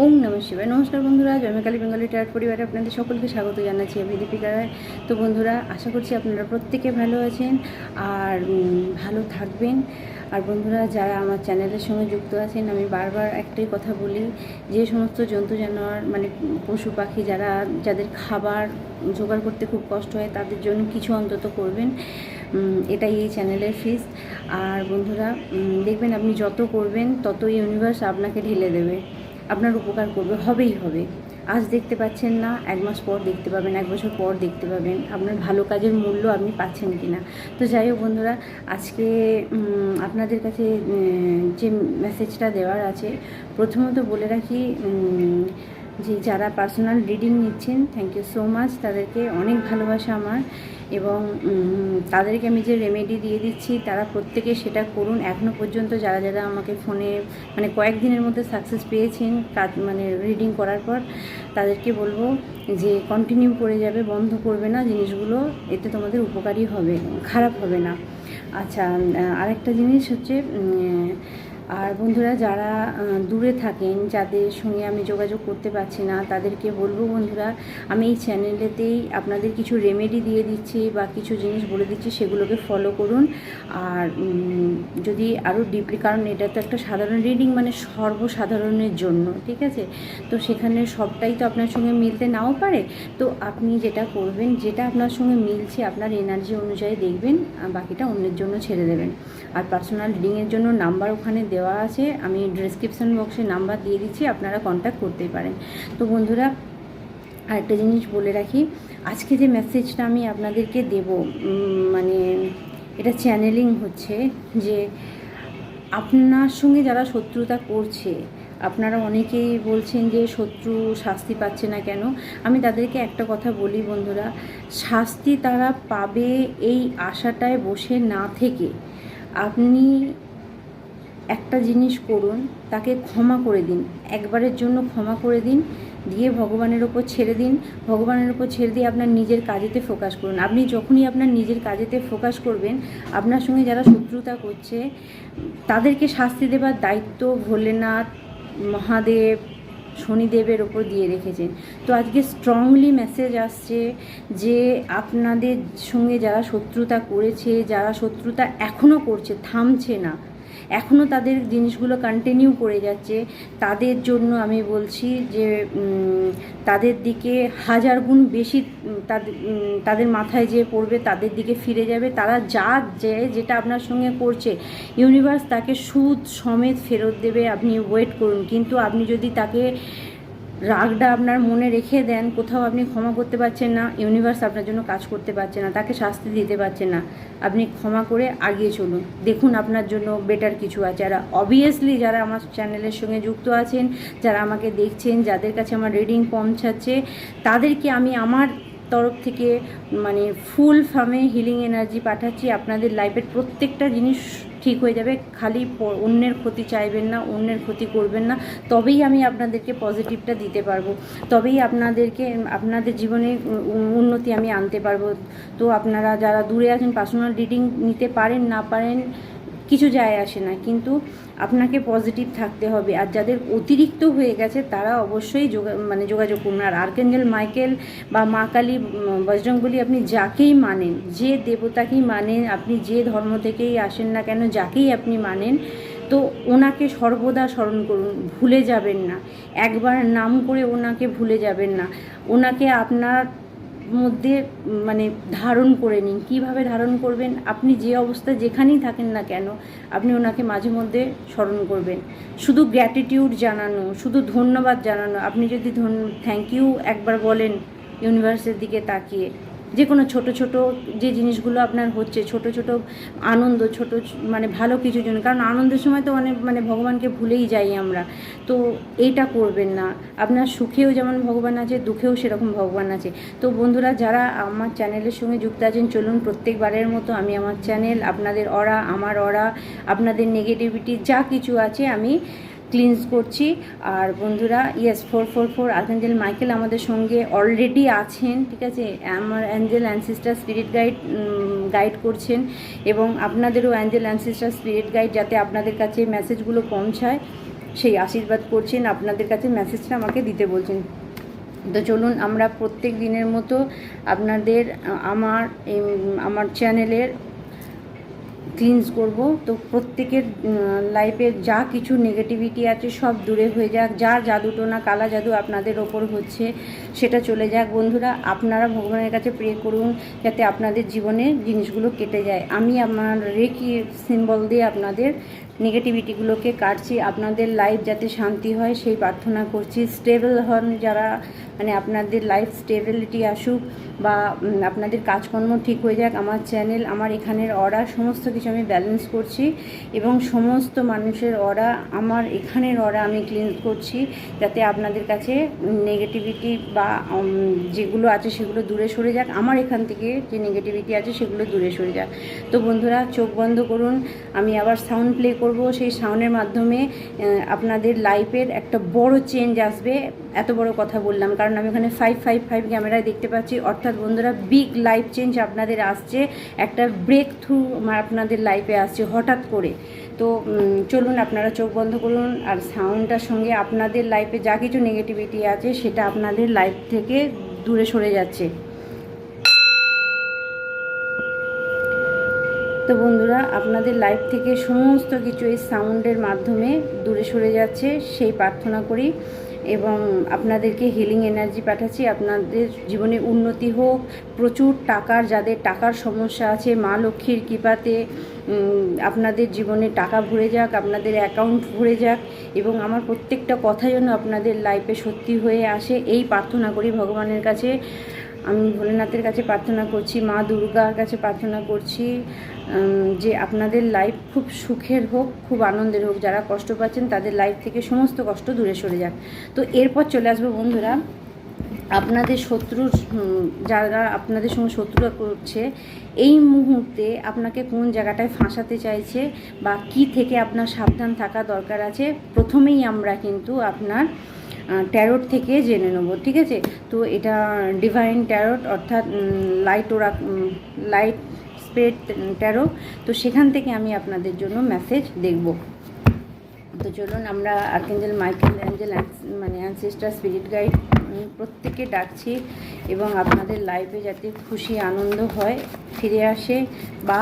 ওম নমঃ শিবায়। নমস্কার বন্ধুরা, জয়মাকালী বেঙ্গলি ট্যারট পরিবারে আপনাদের সকলকে স্বাগত জানাচ্ছি। আমি দীপিকা রায়। তো বন্ধুরা, আশা করছি আপনারা প্রত্যেকে ভালো আছেন আর ভালো থাকবেন। আর বন্ধুরা, যারা আমার চ্যানেলের সঙ্গে যুক্ত আছেন, আমি বারবার একটাই কথা বলি, যে সমস্ত জন্তু জানোয়ার মানে পশু পাখি যাদের খাবার জোগাড় করতে খুব কষ্ট হয়, তাদের জন্য কিছু অন্তত করবেন। এটাই এই চ্যানেলের ফিস। আর বন্ধুরা, দেখবেন আপনি যত করবেন তত ইউনিভার্স আপনাকে ঢেলে দেবে, আপনার উপকার করবে, হবেই হবে। আজ দেখতে পাচ্ছেন না, 1 মাস পর দেখতে পাবেন, 1 বছর পর দেখতে পাবেন আপনার ভালো কাজের মূল্য আপনি পাচ্ছেন কি না। তো যাই হোক বন্ধুরা, আজকে আপনাদের কাছে যে মেসেজটা দেওয়ার আছে, প্রথমত বলে রাখি যে যারা পার্সোনাল রিডিং নিচ্ছেন, থ্যাংক ইউ সো মাচ, তাদেরকে অনেক ভালোবাসা আমার। এবং তাদেরকে আমি যে রেমেডি দিয়ে দিচ্ছি, তারা প্রত্যেকে সেটা করুন। এখনও পর্যন্ত যারা যারা আমাকে ফোনে মানে কয়েকদিনের মধ্যে সাকসেস পেয়েছেন কাজ মানে রিডিং করার পর, তাদেরকে বলবো যে কন্টিনিউ করে যাবে, বন্ধ করবে না জিনিসগুলো, এতে তোমাদের উপকারী হবে, খারাপ হবে না। আচ্ছা, আরেকটা জিনিস হচ্ছে, আর বন্ধুরা যারা দূরে থাকেন, যাদের সঙ্গে আমি যোগাযোগ করতে পারছি না, তাদেরকে বলবো বন্ধুরা, আমি এই চ্যানেলেতেই আপনাদের কিছু রেমেডি দিয়ে দিচ্ছি বা কিছু জিনিস বলে দিচ্ছি, সেগুলোকে ফলো করুন। আর যদি আরও ডিপলি, কারণ এটা তো একটা সাধারণ রিডিং, মানে সর্বসাধারণের জন্য, ঠিক আছে? তো সেখানে সবটাই তো আপনার সঙ্গে মিলতে নাও পারে। তো আপনি যেটা করবেন, যেটা আপনার সঙ্গে মিলছে, আপনার এনার্জি অনুযায়ী দেখবেন, বাকিটা অন্যের জন্য ছেড়ে দেবেন। আর পার্সোনাল রিডিংয়ের জন্য নাম্বার ওখানে দেওয়া আছে, আমি ডেসক্রিপশন বক্সে নাম্বার দিয়ে দিচ্ছি, আপনারা কন্ট্যাক্ট করতেই পারেন। তো বন্ধুরা, আরেকটা জিনিস বলে রাখি, আজকে যে মেসেজটা আমি আপনাদেরকে দেব, মানে এটা চ্যানেলিং হচ্ছে, যে আপনার সঙ্গে যারা শত্রুতা করছে, আপনারা অনেকেই বলছেন যে শত্রু শাস্তি পাচ্ছে না কেন। আমি তাদেরকে একটা কথা বলি বন্ধুরা, শাস্তি তারা পাবে এই আশাটায় বসে না থেকে আপনি একটা জিনিস করুন, তাকে ক্ষমা করে দিন, একবারের জন্য ক্ষমা করে দিন, দিয়ে ভগবানের ওপর ছেড়ে দিন। ভগবানের ওপর ছেড়ে দিয়ে আপনার নিজের কাজেতে ফোকাস করুন। আপনি যখনই আপনার নিজের কাজেতে ফোকাস করবেন, আপনার সঙ্গে যারা শত্রুতা করছে তাদেরকে শাস্তি দেবার দায়িত্ব ভোলেনাথ, মহাদেব, শনিদেবের ওপর দিয়ে রেখেছেন। তো আজকে স্ট্রংলি মেসেজ আসছে যে আপনাদের সঙ্গে যারা শত্রুতা করেছে, যারা শত্রুতা এখনও করছে, থামছে না, এখনও তাদের জিনিসগুলো কন্টিনিউ করে যাচ্ছে, তাদের জন্য আমি বলছি যে তাদের দিকে 1000 গুণ বেশি তাদের মাথায় যে পড়বে, তাদের দিকে ফিরে যাবে। তারা যেটা আপনার সঙ্গে করছে, ইউনিভার্স তাকে সুদ সমেত ফেরত দেবে। আপনি ওয়েট করুন। কিন্তু আপনি যদি তাকে রাগটা আপনার মনে রেখে দেন, কোথাও আপনি ক্ষমা করতে পারছেন না, ইউনিভার্স আপনার জন্য কাজ করতে পারছে না, তাকে শাস্তি দিতে পারছেন না, আপনি ক্ষমা করে আগিয়ে চলুন, দেখুন আপনার জন্য বেটার কিছু আছে। আর অবভিয়াসলি যারা আমার চ্যানেলের সঙ্গে যুক্ত আছেন, যারা আমাকে দেখছেন, যাদের কাছে আমার রিডিং পৌঁছাচ্ছে, তাদেরকে আমি আমার তরফ থেকে মানে ফুল ফার্মে হিলিং এনার্জি পাঠাচ্ছি। আপনাদের লাইফের প্রত্যেকটা জিনিস ঠিক হয়ে যাবে। খালি অন্যের ক্ষতি চাইবেন না, অন্যের ক্ষতি করবেন না, তবেই আমি আপনাদেরকে পজিটিভটা দিতে পারবো, তবেই আপনাদের জীবনে উন্নতি আমি আনতে পারবো। তো আপনারা যারা দূরে আছেন, পার্সোনাল রিডিং নিতে পারেন না পারেন কিছু যায় আসে না, কিন্তু আপনাকে পজিটিভ থাকতে হবে। আর যাদের অতিরিক্ত হয়ে গেছে, তারা অবশ্যই যোগাযোগ করুন। আর আর্কেঞ্জেল মাইকেল বা মা কালী, বজরংবলী, আপনি যাকেই মানেন, যে দেবতাকেই মানেন, আপনি যে ধর্ম থেকেই আসেন না কেন, যাকেই আপনি মানেন, তো ওনাকে সর্বদা স্মরণ করুন, ভুলে যাবেন না। একবার নাম করে ওনাকে ভুলে যাবেন না। ওনাকে আপনার মধ্যে মানে ধারণ করে নিন। কীভাবে ধারণ করবেন? আপনি যে অবস্থায় যেখানেই থাকেন না কেন, আপনি ওনাকে মাঝে মধ্যে স্মরণ করবেন। শুধু গ্র্যাটিটিউড জানানো, শুধু ধন্যবাদ জানানো। আপনি যদি থ্যাংক ইউ একবার বলেন ইউনিভার্সের দিকে তাকিয়ে, যে কোনো ছোট ছোট যে জিনিসগুলো আপনার হচ্ছে, ছোট ছোট আনন্দ, মানে ভালো কিছুর জন্য, কারণ আনন্দের সময় তো অনেক ভগবানকে ভুলেই যাই আমরা। তো এইটা করবেন না। আপনার সুখেও যেমন ভগবান আছে, দুঃখেও সেরকম ভগবান আছে। তো বন্ধুরা, যারা আমার চ্যানেলের সঙ্গে যুক্ত আছেন, চলুন প্রত্যেকবারের মতো আমি আমার চ্যানেল, আপনাদের অরা, আমার অরা, আপনাদের নেগেটিভিটি যা কিছু আছে আমি ক্লিনস করছি। আর বন্ধুরা, ইয়েস, 444 আর্কেঞ্জেল মাইকেল আমাদের সঙ্গে অলরেডি আছেন, ঠিক আছে? আমার অ্যাঞ্জেল অ্যানসিস্টার স্পিরিট গাইড করছেন, এবং আপনাদেরও অ্যাঞ্জেল অ্যানসিস্টার স্পিরিট গাইড, যাতে আপনাদের কাছে মেসেজগুলো পৌঁছায়। সেই আশীর্বাদ করছেন, আপনাদের কাছে মেসেজটা আমাকে দিতে বলছেন। তো চলুন আমরা প্রত্যেক দিনের মতো আপনাদের আমার চ্যানেলের ক্লিনস করব। তো প্রত্যেকের লাইফে যা কিছু নেগেটিভিটি আছে সব দূরে হয়ে যাক, যা জাদুটোনা কালা জাদু আপনাদের ওপর হচ্ছে সেটা চলে যাক। বন্ধুরা, আপনারা ভগবানের কাছে প্রে করুন যাতে আপনাদের জীবনে জিনিসগুলো কেটে যায়। আমি আমার রেকি সিম্বল দিয়ে আপনাদের নেগেটিভিটিগুলোকে কাটছি, আপনাদের লাইফ যাতে শান্তি হয় সেই প্রার্থনা করছি। স্টেবল হন যারা, মানে আপনাদের লাইফ স্টেবিলিটি আসুক বা আপনাদের কাজকর্ম ঠিক হয়ে যাক। আমার চ্যানেল, আমার এখানের অরা সমস্ত কিছু আমি ব্যালেন্স করছি এবং সমস্ত মানুষের অরা, আমার এখানের অরা আমি ক্লিন করছি যাতে আপনাদের কাছে নেগেটিভিটি বা যেগুলো আছে সেগুলো দূরে সরে যাক, আমার এখান থেকে যে নেগেটিভিটি আছে সেগুলো দূরে সরে যাক। তো বন্ধুরা চোখ বন্ধ করুন, আমি আবার সাউন্ড প্লে করব। সেই সাউন্ডের মাধ্যমে আপনাদের লাইফের একটা বড় চেঞ্জ আসবে। এত বড় কথা বললাম কারণ আমি ওখানে 555 ক্যামেরায় দেখতে পাচ্ছি। অর্থাৎ বন্ধুরা বিগ লাইফ চেঞ্জ আপনাদের আসছে, একটা ব্রেক থ্রু আপনাদের লাইফে আসছে হঠাৎ করে। তো চলুন আপনারা চোখ বন্ধ করুন আর সাউন্ডটার সঙ্গে আপনাদের লাইফে যা কিছু নেগেটিভিটি আছে সেটা আপনাদের লাইফ থেকে দূরে সরে যাচ্ছে। তো বন্ধুরা, আপনাদের লাইফ থেকে সমস্ত কিছু এই সাউন্ডের মাধ্যমে দূরে সরে যাচ্ছে সেই প্রার্থনা করি এবং আপনাদেরকে হিলিং এনার্জি পাঠাচ্ছি। আপনাদের জীবনে উন্নতি হোক, প্রচুর টাকার, যাদের টাকার সমস্যা আছে মা লক্ষ্মীর কৃপাতে আপনাদের জীবনে টাকা ভরে যাক, আপনাদের অ্যাকাউন্ট ভরে যাক এবং আমার প্রত্যেকটা কথা যেন আপনাদের লাইফে সত্যি হয়ে আসে এই প্রার্থনা করি ভগবানের কাছে। আমি ভোলেনাথের কাছে প্রার্থনা করছি, মা দুর্গার কাছে প্রার্থনা করছি যে আপনাদের লাইফ খুব সুখের হোক, খুব আনন্দের হোক। যারা কষ্ট পাচ্ছেন তাদের লাইফ থেকে সমস্ত কষ্ট দূরে সরে যাক। তো এরপর চলে আসবো বন্ধুরা, আপনাদের শত্রুর, যারা আপনাদের সঙ্গে শত্রুতা করছে এই মুহূর্তে আপনাকে কোন জায়গাটায় ফাঁসাতে চাইছে বা কি থেকে আপনার সাবধান থাকা দরকার আছে, প্রথমেই আমরা কিন্তু আপনার ট্যারোট থেকে জেনে নেব, ঠিক আছে? তো এটা ডিভাইন ট্যারোট অর্থাৎ লাইট স্পিরিট ট্যারো। তো সেখান থেকে আমি আপনাদের জন্য মেসেজ দেখব। তো চলুন আমরা আর্কেঞ্জেল মাইকেল অ্যাঞ্জেল মানে অ্যানসেস্টার স্পিরিট গাইড প্রত্যেককে ডাকছি এবং আপনাদের লাইফে যাতে খুশি আনন্দ হয়, ফিরে আসে বা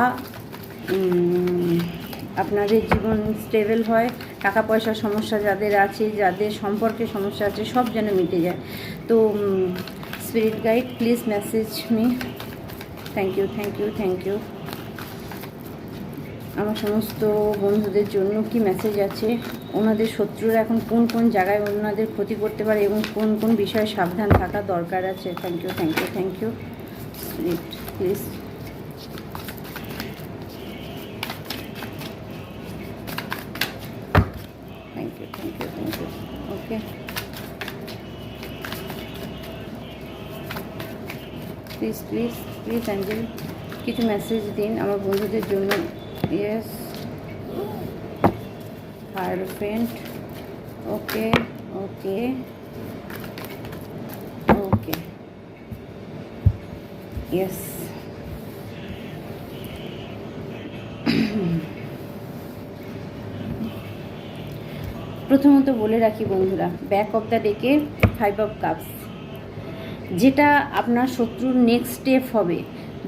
আপনাদের জীবন স্টেবল হয়, টাকা পয়সার সমস্যা যাদের আছে, যাদের সম্পর্কে সমস্যা আছে সব যেন মিটে যায়। তো spirit guide please message me. Thank you, thank you, thank you. আমার সমস্ত বন্ধুদের জন্য কি মেসেজ আছে, ওনাদের শত্রুরা এখন কোন কোন জায়গায় ওনাদের ক্ষতি করতে পারে এবং কোন কোন বিষয়ে সাবধান থাকা দরকার আছে। Thank you, thank you, thank you. Spirit please. Thank you, thank you, thank you. Okay, please please please angel কিছু মেসেজ দিন আমার বন্ধুদের জন্য। Yes, hierophant. Okay okay okay, yes. প্রথমত বলে রাখি বন্ধুরা, ব্যাক অফ দ্য ডেকে 5 অফ কাপস, যেটা আপনার শত্রুর নেক্সট স্টেপ হবে।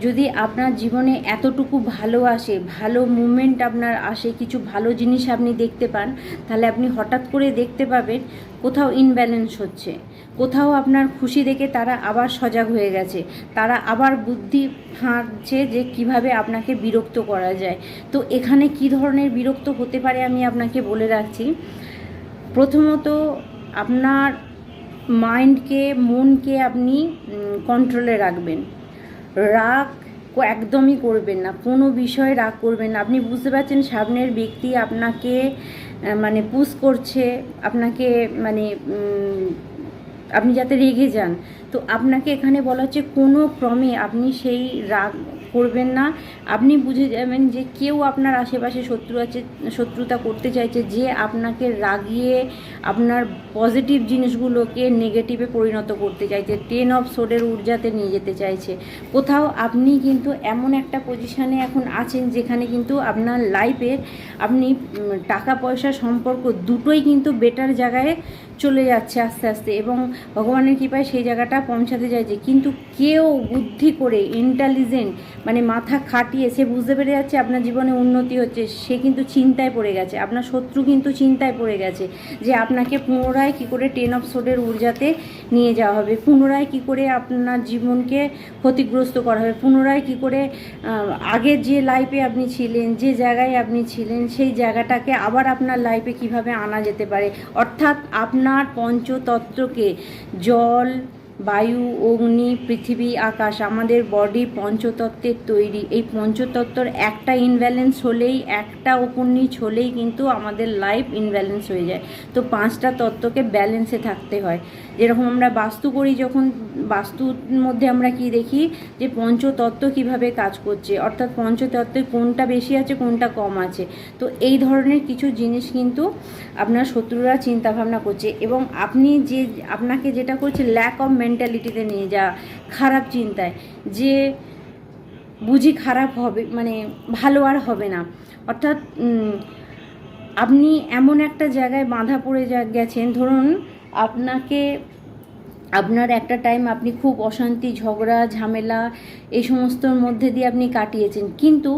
যদি আপনার জীবনে এতটুকু ভালো আসে, ভালো মুভমেন্ট আপনার আসে, কিছু ভালো জিনিস আপনি দেখতে পান, তাহলে আপনি হঠাৎ করে দেখতে পাবেন কোথাও ইনব্যালেন্স হচ্ছে, কোথাও আপনার খুশি দেখে তারা আবার সজাগ হয়ে গেছে, তারা আবার বুদ্ধি হাঁটছে যে কিভাবে আপনাকে বিরক্ত করা যায়। তো এখানে কি ধরনের বিরক্ত হতে পারে আমি আপনাকে বলে রাখছি। প্রথমত আপনার মাইন্ডকে, মনকে আপনি কন্ট্রোলে রাখবেন। রাগ একদমই করবেন না, কোনো বিষয়ে রাগ করবেন না। আপনি বুঝতে পারছেন সামনের ব্যক্তি আপনাকে মানে পুশ করছে, আপনাকে মানে আপনি যাতে রেগে যান। তো আপনাকে এখানে বলা হচ্ছে কোনো ক্রমে আপনি সেই রাগ করবেন না। আপনি বুঝে যাবেন যে কেউ আপনার আশেপাশে শত্রু আছে, শত্রুতা করতে চাইছে, যে আপনাকে রাগিয়ে আপনার পজিটিভ জিনিসগুলোকে নেগেটিভে পরিণত করতে চাইছে, 10 অফ সোর্ডের ঊর্জাতে নিয়ে যেতে চাইছে। কোথাও আপনি কিন্তু এমন একটা পজিশানে এখন আছেন যেখানে কিন্তু আপনার লাইফের আপনি টাকা পয়সা সম্পর্ক দুটোই কিন্তু বেটার জায়গায় চলে যাচ্ছে আস্তে আস্তে, এবং ভগবানের কৃপায় সেই জায়গাটা পৌঁছাতে চাইছে। কিন্তু কেউ বুদ্ধি করে ইন্টেলিজেন্ট মানে মাথা খাটিয়ে সে বুঝতে পেরে যাচ্ছে আপনার জীবনে উন্নতি হচ্ছে, সে কিন্তু চিন্তায় পড়ে গেছে, আপনার শত্রু কিন্তু চিন্তায় পড়ে গেছে যে আপনাকে পুনরায় কী করে 10 অফ সোর্ডের ঊর্জাতে নিয়ে যাওয়া হবে, পুনরায় কী করে আপনার জীবনকে ক্ষতিগ্রস্ত করা হবে, পুনরায় কী করে আগের যে লাইফে আপনি ছিলেন, যে জায়গায় আপনি ছিলেন, সেই জায়গাটাকে আবার আপনার লাইফে কিভাবে আনা যেতে পারে। অর্থাৎ আপনার পঞ্চতত্ত্বকে, জল, বায়ু, অগ্নি, পৃথিবী, আকাশ, আমাদের বডি পঞ্চতত্ত্বের তৈরি। এই পঞ্চতত্ত্বর একটা ইনব্যালেন্স হলেই, একটা ওপর নিচ হলেই কিন্তু আমাদের লাইফ ইনব্যালেন্স হয়ে যায়। তো 5টা তত্ত্বকে ব্যালেন্সে থাকতে হয়। যেরকম আমরা বাস্তু করি, যখন বাস্তুর মধ্যে আমরা কি দেখি যে পঞ্চতত্ত্ব কিভাবে কাজ করছে, অর্থাৎ পঞ্চতত্ত্বে কোনটা বেশি আছে কোনটা কম আছে। তো এই ধরনের কিছু জিনিস কিন্তু আপনার শত্রুরা চিন্তাভাবনা করছে, এবং আপনি যে আপনাকে যেটা করছে ল্যাক অফ মেন্টালিটিতে নিয়ে যাওয়া, খারাপ চিন্তায়, যে বুঝি খারাপ হবে মানে ভালো আর হবে না। অর্থাৎ আপনি এমন একটা জায়গায় বাঁধা পড়ে গেছেন, ধরুন আপনাকে আপনার একটা টাইম আপনি খুব অশান্তি, ঝগড়া, ঝামেলা এই সমস্তর মধ্যে দিয়ে আপনি কাটিয়েছেন, কিন্তু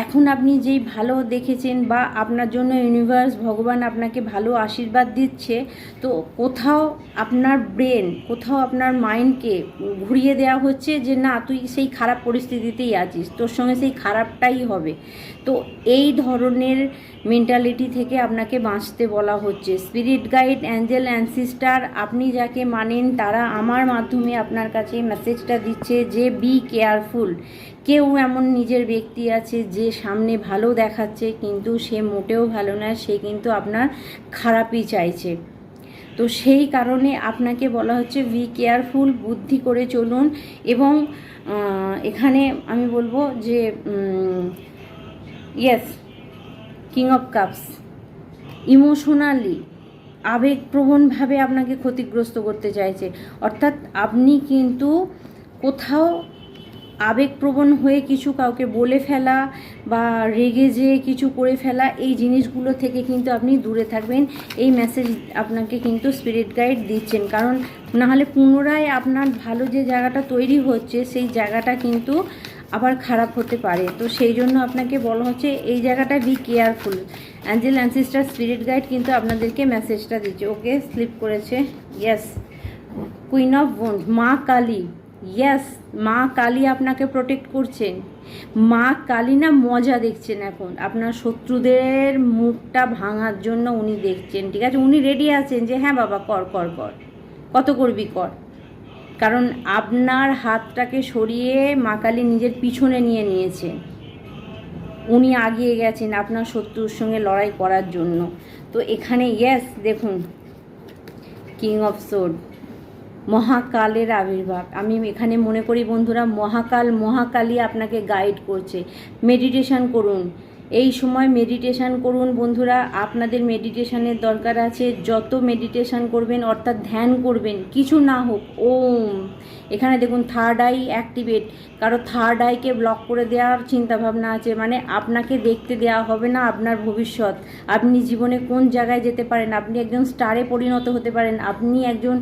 এখন আপনি যেই ভালো দেখেছেন বা আপনার জন্য ইউনিভার্স, ভগবান আপনাকে ভালো আশীর্বাদ দিচ্ছে, তো কোথাও আপনার ব্রেন, কোথাও আপনার মাইন্ডকে ঘুরিয়ে দেওয়া হচ্ছে যে না, তুই সেই খারাপ পরিস্থিতিতেই আছিস, তোর সঙ্গে সেই খারাপটাই হবে। তো এই ধরনের মেন্টালিটি থেকে আপনাকে বাঁচতে বলা হচ্ছে। স্পিরিট গাইড, অ্যাঞ্জেল, অ্যানসিস্টার, আপনি যাকে মানেন তারা আমার মাধ্যমে আপনার কাছে মেসেজটা দিচ্ছে যে বি কেয়ারফুল। কেউ এমন নিজের ব্যক্তি আছে যে সামনে ভালো দেখাচ্ছে কিন্তু সে মোটেও ভালো না, সে কিন্তু আপনার খারাপই চাইছে। তো সেই কারণে আপনাকে বলা হচ্ছে বি কেয়ারফুল, বুদ্ধি করে চলুন। এবং এখানে আমি বলবো যে yes, king of cups emotionally, আবেগপ্রবণভাবে আপনাকে ক্ষতিগ্রস্ত করতে চাইছে। অর্থাৎ আপনি কিন্তু কোথাও আবেগপ্রবণ হয়ে কিছু কাউকে বলে ফেলা বা রেগে যেয়ে কিছু করে ফেলা, এই জিনিসগুলো থেকে কিন্তু আপনি দূরে থাকবেন। এই মেসেজ আপনাকে কিন্তু স্পিরিট গাইড দিচ্ছেন, কারণ নাহলে পুনরায় আপনার ভালো যে জায়গাটা তৈরি হচ্ছে সেই জায়গাটা কিন্তু আবার খারাপ হতে পারে। তো সেই জন্য আপনাকে বলা হচ্ছে এই জায়গাটা be careful. Angel, ancestor, spirit guide কিন্তু আপনাদেরকে মেসেজটা দিচ্ছে। ওকে, স্লিপ করেছে। ইয়েস, কুইন অফ ওয়ান্ডস, মা কালী। ইয়েস, মা কালী আপনাকে প্রোটেক্ট করছেন। মা কালী না মজা দেখছেন এখন, আপনার শত্রুদের মুখটা ভাঙার জন্য উনি দেখছেন। ঠিক আছে, উনি রেডি আছেন যে হ্যাঁ বাবা কর কর কর, কত করবি কর। কারণ আপনার হাতটাকে সরিয়ে মা কালী নিজের পিছনে নিয়ে নিয়েছেন, উনি আগিয়ে গেছেন আপনার শত্রুর সঙ্গে লড়াই করার জন্য। তো এখানে ইয়েস দেখুন, কিং অফ সোর্ড, মহাকালের আবির্ভাব। আমি এখানে মনে করি বন্ধুরা মহাকাল, মহাকালী আপনাকে গাইড করছে। মেডিটেশন করুন, এই সময় মেডিটেশন করুন বন্ধুরা, আপনাদের মেডিটেশনের দরকার আছে। যত মেডিটেশন করবেন অর্থাৎ ধ্যান করবেন, কিছু না হোক ওম। এখানে দেখুন থার্ড আই অ্যাক্টিভেট, কারো থার্ড আইকে ব্লক করে দেওয়ার চিন্তাভাবনা আছে, মানে আপনাকে দেখতে দেওয়া হবে না আপনার ভবিষ্যৎ, আপনি জীবনে কোন জায়গায় যেতে পারেন, আপনি একজন স্টারে পরিণত হতে পারেন, আপনি একজন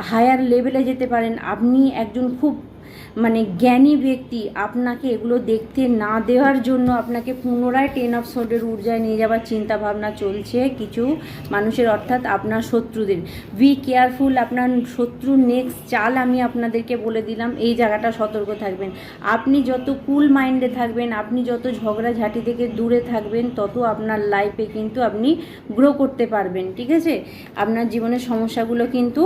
হায়ার লেভেলে যেতে পারেন, আপনি একজন খুব মানে জ্ঞানী ব্যক্তি। আপনাকে এগুলো দেখতে না দেওয়ার জন্য আপনাকে পুনরায় 10 অফ সোর্ডের ঊর্জায় নিয়ে যাওয়ার চিন্তা ভাবনা চলছে কিছু মানুষের, অর্থাৎ আপনার শত্রুদের। বি কেয়ারফুল, আপনার শত্রুর নেক্সট চাল আমি আপনাদেরকে বলে দিলাম, এই জায়গাটা সতর্ক থাকবেন। আপনি যত কুল মাইন্ডে থাকবেন, আপনি যত ঝগড়াঝাঁটি থেকে দূরে থাকবেন, তত আপনার লাইফে কিন্তু আপনি গ্রো করতে পারবেন। ঠিক আছে, আপনার জীবনের সমস্যাগুলো কিন্তু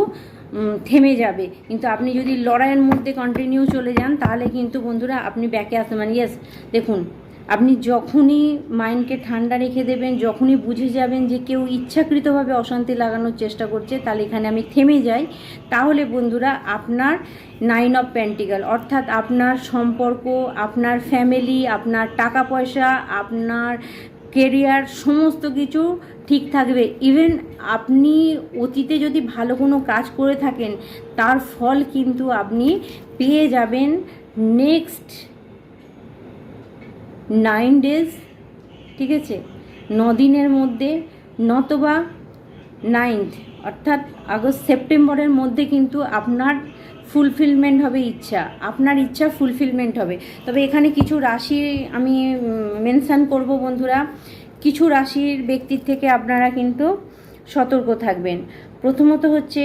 থেমে যাবে। কিন্তু আপনি যদি লড়াইয়ের মধ্যে কন্টিনিউ চলে যান তাহলে কিন্তু বন্ধুরা আপনি ব্যাকে আসতে মানে ইয়েস দেখুন আপনি যখনই মাইন্ডকে ঠান্ডা রেখে দেবেন, যখনই বুঝে যাবেন যে কেউ ইচ্ছাকৃতভাবে অশান্তি লাগানোর চেষ্টা করছে, তাহলে এখানে আমি থেমে যাই। তাহলে বন্ধুরা আপনার 9 অফ পেন্টিকেল, অর্থাৎ আপনার সম্পর্ক, আপনার ফ্যামিলি, আপনার টাকা পয়সা, আপনার কেরিয়ার, সমস্ত কিছু ঠিক থাকবে। ইভেন আপনি অতীতে যদি ভালো কোনো কাজ করে থাকেন, তার ফল কিন্তু আপনি পেয়ে যাবেন নেক্সট 9 ডেজ, ঠিক আছে, 9 দিনের মধ্যে, নতবা 9th অর্থাৎ আগস্ট সেপ্টেম্বরের মধ্যে কিন্তু আপনার ফুলফিলমেন্ট হবে ইচ্ছা, আপনার ইচ্ছা ফুলফিলমেন্ট হবে। তবে এখানে কিছু রাশি আমি মেনশান করব বন্ধুরা। কিছু রাশির ব্যক্তির থেকে আপনারা কিন্তু সতর্ক থাকবেন। প্রথমত হচ্ছে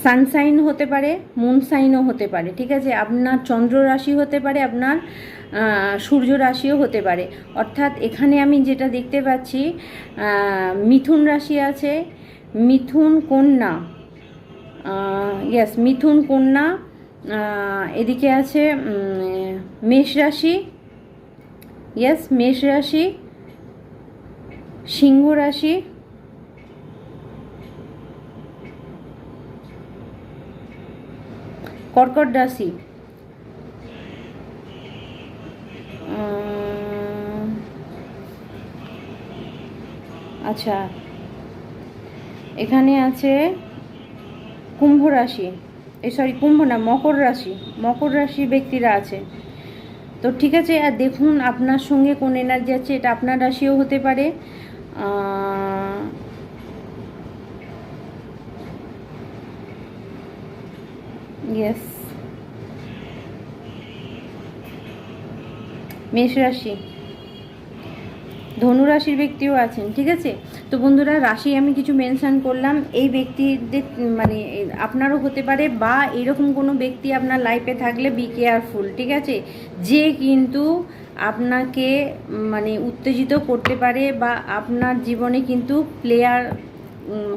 সানসাইন হতে পারে, মুনসাইনও হতে পারে, ঠিক আছে। আপনার চন্দ্র রাশি হতে পারে, আপনার সূর্য রাশিও হতে পারে। অর্থাৎ এখানে আমি যেটা দেখতে পাচ্ছি, মিথুন রাশি আছে, মিথুন কন্যা, মিথুন কন্যা, এদিকে আছে মেষ রাশি, মেষ রাশি, সিংহ রাশি, কর্কট রাশি, আচ্ছা এখানে আছে কুম্ভ রাশি, কুম্ভ না, মকর রাশি, মকর রাশি ব্যক্তিরা আছে। তো ঠিক আছে, আর দেখুন আপনার সঙ্গে কোন এনার্জি আছে, এটা আপনার রাশিও হতে পারে। ইয়েস, মেষ রাশি, ধনু রাশির ব্যক্তিও আছেন, ঠিক আছে। তো বন্ধুরা রাশি আমি কিছু মেনশান করলাম, এই ব্যক্তিদের মানে আপনারও হতে পারে, বা এরকম কোনো ব্যক্তি আপনার লাইফে থাকলে বি কেয়ারফুল, ঠিক আছে, যে কিন্তু আপনাকে মানে উত্তেজিত করতে পারে, বা আপনার জীবনে কিন্তু প্লেয়ার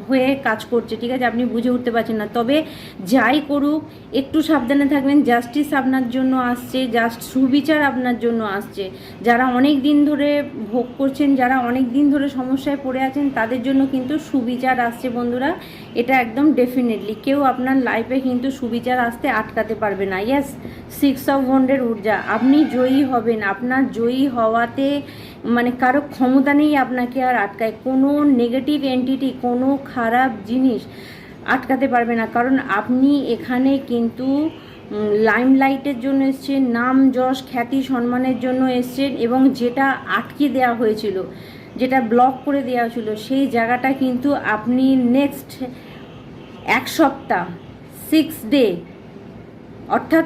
হয়ে কাজ করছে, ঠিক আছে, আপনি বুঝে উঠতে পারছেন না। তবে যাই করুক একটু সাবধানে থাকবেন, জাস্টিস আপনার জন্য আসছে, জাস্ট সুবিচার আপনার জন্য আসছে। যারা অনেক দিন ধরে ভোগ করছেন, যারা অনেক দিন ধরে সমস্যায় পড়ে আছেন, তাদের জন্য কিন্তু সুবিচার আসছে বন্ধুরা, এটা একদম ডেফিনেটলি। কেউ আপনার লাইফে কিন্তু সুবিচার আসতে আটকাতে পারবে না। ইয়েস, 6 অফ ওয়ান্ডের ঊর্জা, আপনি জয়ী হবেন। আপনার জয়ী হওয়াতে মানে কারো ক্ষমতা নেই আপনাকে আর আটকায়, কোনো নেগেটিভ এন্টিটি, কোনো খারাপ জিনিস আটকাতে পারবে না। কারণ আপনি এখানে কিন্তু লাইমলাইটের জন্য এসছেন, নাম যশ খ্যাতি সম্মানের জন্য এসছেন, এবং যেটা আটকে দেওয়া হয়েছিল, যেটা ব্লক করে দেওয়া ছিল, সেই জায়গাটা কিন্তু আপনি নেক্সট 1 সপ্তাহ 6 ডে, অর্থাৎ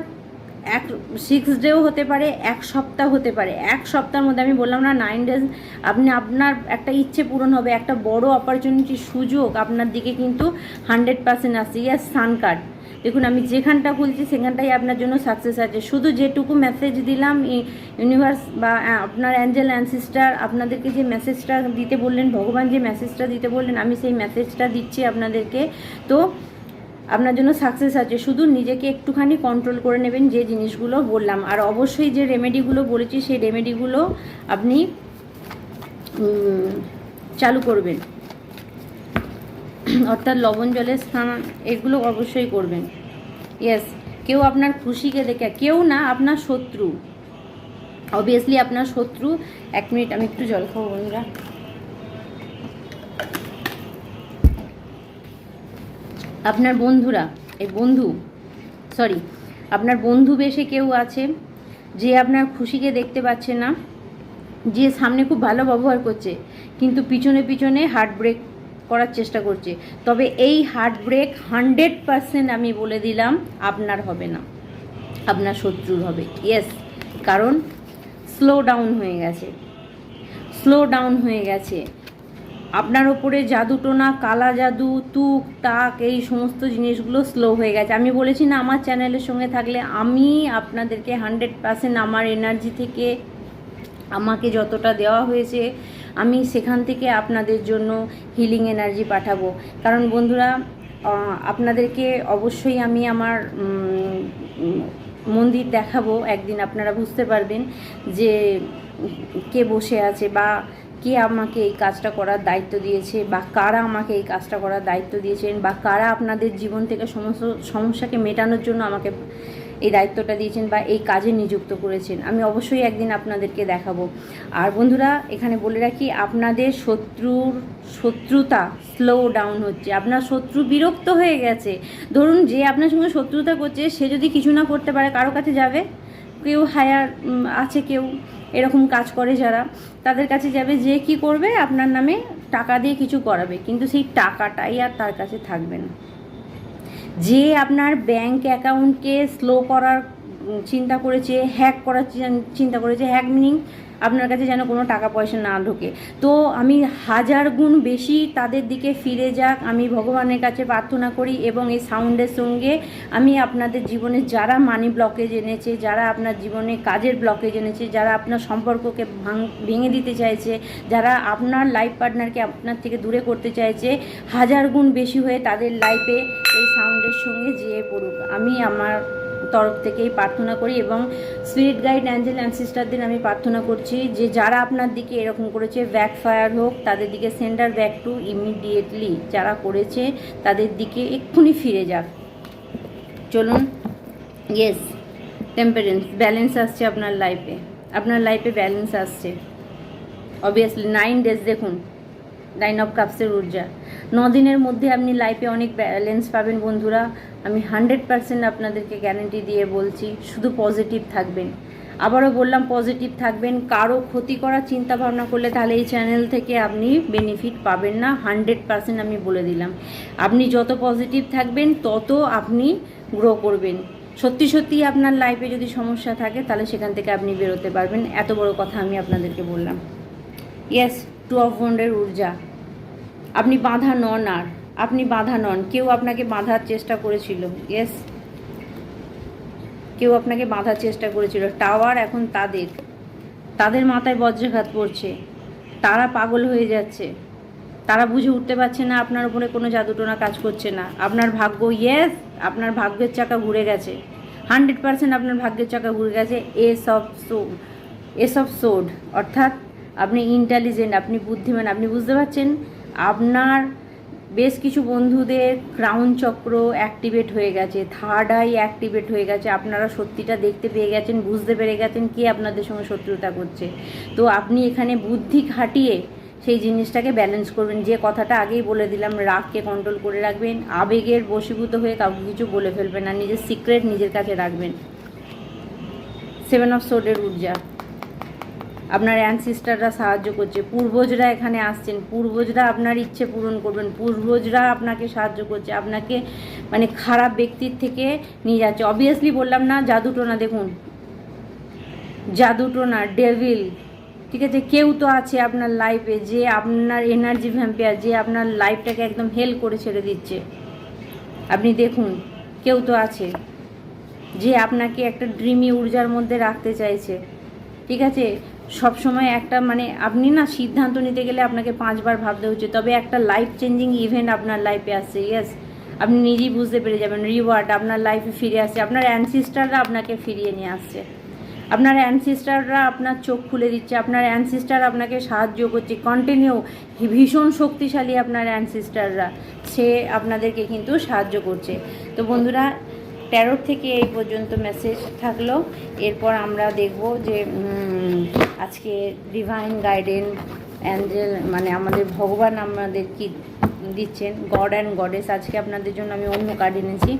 6 ডেও হতে পারে, 1 সপ্তাহ হতে পারে, 1 সপ্তাহের মধ্যে, আমি বললাম না 9 ডেজ, আপনি আপনার একটা ইচ্ছে পূরণ হবে, একটা বড় অপরচুনিটি, সুযোগ আপনার দিকে কিন্তু 100% আসছে। ইয়াস, সান কার্ড, দেখুন আমি যেখানটা খুলছি সেখানটাই আপনার জন্য সাকসেস আছে। শুধু যেটুকু মেসেজ দিলাম, ইউনিভার্স বা আপনার অ্যাঞ্জেল অ্যানসিস্টার আপনাদেরকে যে মেসেজটা দিতে বললেন, ভগবান যে মেসেজটা দিতে বললেন, আমি সেই মেসেজটা দিচ্ছি আপনাদেরকে। তো আপনার জন্য সাকসেস আছে, শুধু নিজেকে একটুখানি কন্ট্রোল করে নেবেন যে জিনিসগুলো বললাম। আর অবশ্যই যে রেমেডিগুলো বলেছি সেই রেমেডিগুলো আপনি চালু করবেন, অর্থাৎ লবণ জলের স্নান, এগুলো অবশ্যই করবেন। ইয়েস, কেউ আপনার খুশিকে দেখে, কেউ না, আপনার শত্রু, অবভিয়াসলি আপনার শত্রু। 1 মিনিট আমি একটু জল খাবো বন্ধুরা। আপনার বন্ধুরা, আপনার বন্ধু বেশে কেউ আছে যে আপনার খুশিকে দেখতে পাচ্ছে না, যে সামনে খুব ভালো ব্যবহার করছে কিন্তু পিছনে পিছনে হার্ট ব্রেক করার চেষ্টা করছে। তবে এই হার্ট ব্রেক 100% আমি বলে দিলাম আপনার হবে না, আপনার শত্রুর হবে। ইয়েস, কারণ স্লো ডাউন হয়ে গেছে আপনার ওপরে। জাদুটোনা, কালা জাদু, তুক তাক, এই সমস্ত জিনিসগুলো স্লো হয়ে গেছে। আমি বলেছি না, আমার চ্যানেলের সঙ্গে থাকলে আমি আপনাদেরকে 100% আমার এনার্জি থেকে আমাকে যতটা দেওয়া হয়েছে, আমি সেখান থেকে আপনাদের জন্য হিলিং এনার্জি পাঠাবো। কারণ বন্ধুরা, আপনাদেরকে অবশ্যই আমি আমার মন্দির দেখাবো একদিন, আপনারা বুঝতে পারবেন যে কে বসে আছে বা কে আমাকে এই কাজটা করার দায়িত্ব দিয়েছে, বা কারা আমাকে এই কাজটা করার দায়িত্ব দিয়েছেন, বা কারা আপনাদের জীবন থেকে সমস্ত সমস্যাকে মেটানোর জন্য আমাকে এই দায়িত্বটা দিয়েছেন বা এই কাজে নিযুক্ত করেছেন। আমি অবশ্যই একদিন আপনাদেরকে দেখাবো। আর বন্ধুরা, এখানে বলে রাখি, আপনাদের শত্রুতা স্লো ডাউন হচ্ছে। আপনার শত্রু বিরক্ত হয়ে গেছে। ধরুন, যে আপনার সঙ্গে শত্রুতা করছে সে যদি কিছু না করতে পারে, কারো কাছে যাবে, কেউ হায়ার আছে, কেউ এরকম কাজ করে যারা, তাদের কাছে যাবে, যে কি করবে, আপনার নামে টাকা দিয়ে কিছু করাবে, কিন্তু সেই টাকাটাই আর তার কাছে থাকবে না। যে আপনার ব্যাংক অ্যাকাউন্টকে স্লো করার চিন্তা করেছে, হ্যাক করার চিন্তা করেছে, হ্যাক মিনিং আপনার কাছে যেন কোনো টাকা পয়সা না ঢোকে, তো আমি 1000 গুণ বেশি তাদের দিকে ফিরে যাক আমি ভগবানের কাছে প্রার্থনা করি। এবং এই সাউন্ডের সঙ্গে আমি আপনাদের জীবনে যারা মানি ব্লকেজ এনেছে, যারা আপনার জীবনে কাজের ব্লকেজ এনেছে, যারা আপনার সম্পর্ককে ভেঙে দিতে চাইছে, যারা আপনার লাইফ পার্টনারকে আপনার থেকে দূরে করতে চাইছে, 1000 গুণ বেশি হয়ে তাদের লাইফে এই সাউন্ডের সঙ্গে যেয়ে পড়ুক, আমি আমার তরফ থেকেই প্রার্থনা করি। এবং স্পিরিট গাইড, অ্যাঞ্জেল অ্যান্ড সিস্টারদের আমি প্রার্থনা করছি যে যারা আপনার দিকে এরকম করেছে, ব্যাকফায়ার হোক, তাদের দিকে সেন্ডার ব্যাক টু ইমিডিয়েটলি, যারা করেছে তাদের দিকে এক্ষুনি ফিরে যাক। চলুন, ইয়েস, টেম্পারেন্স, ব্যালেন্স আসছে আপনার লাইফে, আপনার লাইফে ব্যালেন্স আসছে অবভিয়াসলি। 9 ডেজ দেখুন, 9 অফ কাপসের ঊর্জা, 9 দিনের মধ্যে আপনি লাইফে অনেক ব্যালেন্স পাবেন বন্ধুরা। আমি 100% আপনাদেরকে গ্যারান্টি দিয়ে বলছি, শুধু পজিটিভ থাকবেন। আবারও বললাম, পজিটিভ থাকবেন। কারো ক্ষতি করার চিন্তা ভাবনা করলে তাহলে এই চ্যানেল থেকে আপনি বেনিফিট পাবেন না, 100% আমি বলে দিলাম। আপনি যত পজিটিভ থাকবেন তত আপনি গ্রো করবেন। সত্যি সত্যি আপনার লাইফে যদি সমস্যা থাকে তাহলে সেখান থেকে আপনি বেরোতে পারবেন, এত বড় কথা আমি আপনাদেরকে বললাম। ইয়েস, 2 অফ ওয়ান্ডের ঊর্জা, আপনি বাঁধা নন, আর আপনি বাঁধা নন। কেউ আপনাকে বাঁধার চেষ্টা করেছিল, ইয়েস, কেউ আপনাকে বাঁধার চেষ্টা করেছিল। টাওয়ার এখন তাদের মাথায় বজ্রাঘাত পড়ছে, তারা পাগল হয়ে যাচ্ছে, তারা বুঝে উঠতে পারছে না আপনার উপরে কোনো জাদুটোনা কাজ করছে না। আপনার ভাগ্য, ইয়েস, আপনার ভাগ্যের চাকা ঘুরে গেছে, 100% আপনার ভাগ্যের চাকা ঘুরে গেছে। এস অফ সোড, অর্থাৎ আপনি ইন্টেলিজেন্ট, আপনি বুদ্ধিমান, আপনি বুঝতে পারছেন আপনার বেশ কিছু বন্ধুদের ক্রাউন চক্র অ্যাক্টিভেট হয়ে গেছে, থার্ড আই অ্যাক্টিভেট হয়ে গেছে, আপনারা সত্যিটা দেখতে পেয়ে গেছেন, বুঝতে পেরে গেছেন কে আপনাদের সঙ্গে শত্রুতা করছে। তো আপনি এখানে বুদ্ধি খাটিয়ে সেই জিনিসটাকে ব্যালেন্স করবেন। যে কথাটা আগেই বলে দিলাম, রাগকে কন্ট্রোল করে রাখবেন, আবেগের বশীভূত হয়ে কাউকে কিছু বলে ফেলবেন না, নিজের সিক্রেট নিজের কাছে রাখবেন। 7 অফ সোডের ঊর্জা, আপনার অ্যানসিস্টাররা সাহায্য করছে, পূর্বজরা এখানে আসছেন, পূর্বজরা আপনার ইচ্ছে পূরণ করবেন, পূর্বজরা আপনাকে সাহায্য করছে, আপনাকে মানে খারাপ ব্যক্তির থেকে নিয়ে যাচ্ছে। অবভিয়াসলি বললাম না, জাদুটোনা, দেখুন জাদুটোনা, ডেভিল, ঠিক আছে, কেউ তো আছে আপনার লাইফে যে আপনার এনার্জি ভ্যাম্পিয়ার, যে আপনার লাইফটাকে একদম হেল করে ছেড়ে দিচ্ছে। আপনি দেখুন, কেউ তো আছে যে আপনাকে একটা ড্রিমি ঊর্জার মধ্যে রাখতে চাইছে, ঠিক আছে। সব সময় একটা মানে আপনি না সিদ্ধান্ত নিতে গেলে আপনাকে 5 বার ভাবতে হচ্ছে, তবে একটা লাইফ চেঞ্জিং ইভেন্ট আপনার লাইফে আসছে, ইয়েস, আপনি নিজেই বুঝতে পেরে যাবেন। রিওয়ার্ড আপনার লাইফে ফিরে আসছে, আপনার অ্যানসিস্টাররা আপনাকে ফিরিয়ে নিয়ে আসছে, আপনার অ্যানসিস্টাররা আপনার চোখ খুলে দিচ্ছে, আপনার অ্যানসিস্টার আপনাকে সাহায্য করছে কন্টিনিউ, ভীষণ শক্তিশালী আপনার অ্যানসিস্টাররা, সে আপনাদেরকে কিন্তু সাহায্য করছে। তো বন্ধুরা, ট্যারোট থেকে এই পর্যন্ত মেসেজ থাকলো। এরপর আমরা দেখব যে আজকে ডিভাইন গাইডেন্স, অ্যাঞ্জেল মানে আমাদের ভগবান আমাদের কি দিচ্ছেন, গড অ্যান্ড গডেস। আজকে আপনাদের জন্য আমি অন্য কার্ড এনেছি,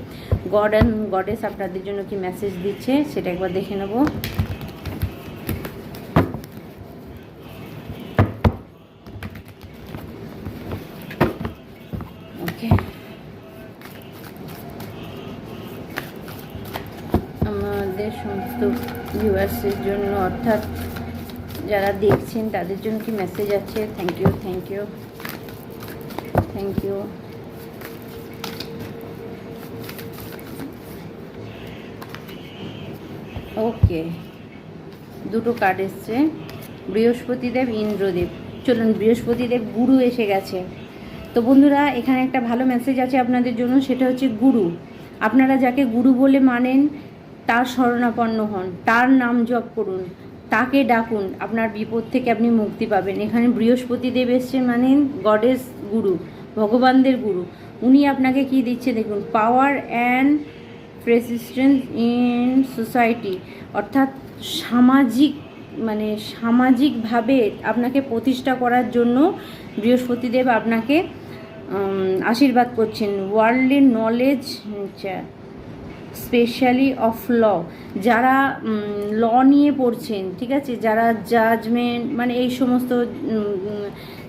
গড অ্যান্ড গডেস আপনাদের জন্য কি মেসেজ দিচ্ছে সেটা একবার দেখে নেব। ওকে, আমাদের সমস্ত ভিউয়ার্সের জন্য, অর্থাৎ যারা দেখছেন তাদের জন্য কি মেসেজ আছে। Thank you, thank you, thank you. Okay, দুটো কার্ড এসছে, বৃহস্পতিদেব, ইন্দ্রদেব। চলুন, বৃহস্পতিদেব গুরু এসে গেছে। তো বন্ধুরা, এখানে একটা ভালো মেসেজ আছে আপনাদের জন্য, সেটা হচ্ছে গুরু। আপনারা যাকে গুরু বলে মানেন তার শরণাপন্ন হন, তার নাম জপ করুন, তাকে ডাকুন, আপনার বিপদ থেকে আপনি মুক্তি পাবেন। এখানে বৃহস্পতি দেব এসছেন, মানে গডেস গুরু, ভগবানদের গুরু। উনি আপনাকে কি দিচ্ছে দেখুন, পাওয়ার অ্যান্ড প্রেসিস্টেন্স ইন সোসাইটি, অর্থাৎ সামাজিকভাবে আপনাকে প্রতিষ্ঠা করার জন্য বৃহস্পতিদেব আপনাকে আশীর্বাদ করছেন। Worldly knowledge, specially of law, যারা ল নিয়ে পড়ছেন, ঠিক আছে, যারা জাজমেন্ট মানে এই সমস্ত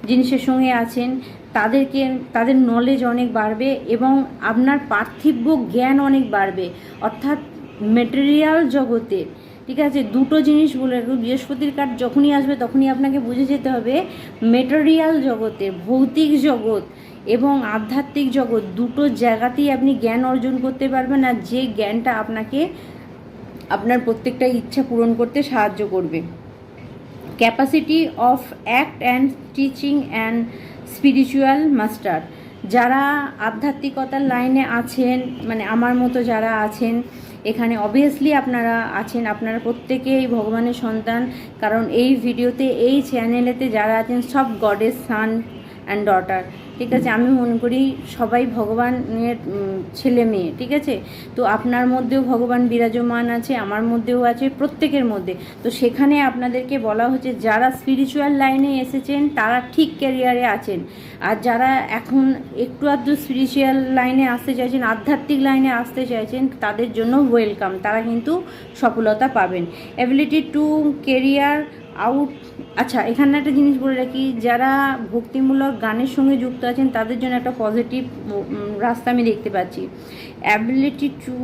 জিনিসের সঙ্গে আছেন, তাদের নলেজ অনেক বাড়বে এবং আপনার পার্থিব্য জ্ঞান অনেক বাড়বে, অর্থাৎ মেটেরিয়াল জগতে, ঠিক আছে। দুটো জিনিস বলে, বৃহস্পতির কার্ড যখনই আসবে তখনই আপনাকে বুঝে যেতে হবে মেটেরিয়াল জগতে, ভৌতিক জগৎ এবং আধ্যাত্মিক জগৎ দুটো জায়গাতেই আপনি জ্ঞান অর্জন করতে পারবেন, আর যে জ্ঞানটা আপনাকে আপনার প্রত্যেকটা ইচ্ছা পূরণ করতে সাহায্য করবে। Capacity of act and teaching and spiritual master, যারা আধ্যাত্মিকতার লাইনে আছেন, মানে আমার মতো যারা আছেন এখানে, অবভিয়াসলি আপনারা আছেন, আপনারা প্রত্যেকেই ভগবানের সন্তান, কারণ এই ভিডিওতে, এই চ্যানেলেতে যারা আছেন সব গডের সান অ্যান্ড ডটার, ঠিক আছে। আমি মনে করি সবাই ভগবানের ছেলে মেয়ে, ঠিক আছে। তো আপনার মধ্যেও ভগবান বিরাজমান আছে, আমার মধ্যেও আছে, প্রত্যেকের মধ্যে। তো সেখানে আপনাদেরকে বলা হচ্ছে যারা স্পিরিচুয়াল লাইনে এসেছেন তারা ঠিক ক্যারিয়ারে আছেন, আর যারা এখন একটু আধটু স্পিরিচুয়াল লাইনে আসতে চাইছেন, আধ্যাত্মিক লাইনে আসতে চাইছেন, তাদের জন্য ওয়েলকাম, তারা কিন্তু সফলতা পাবেন। অ্যাবিলিটি টু কেরিয়ার আউট, আচ্ছা এখানে একটা জিনিস বলে রাখি, যারা ভক্তিমূলক গানের সঙ্গে যুক্ত আছেন তাদের জন্য একটা পজিটিভ রাস্তা আমি দেখতে পাচ্ছি। Ability to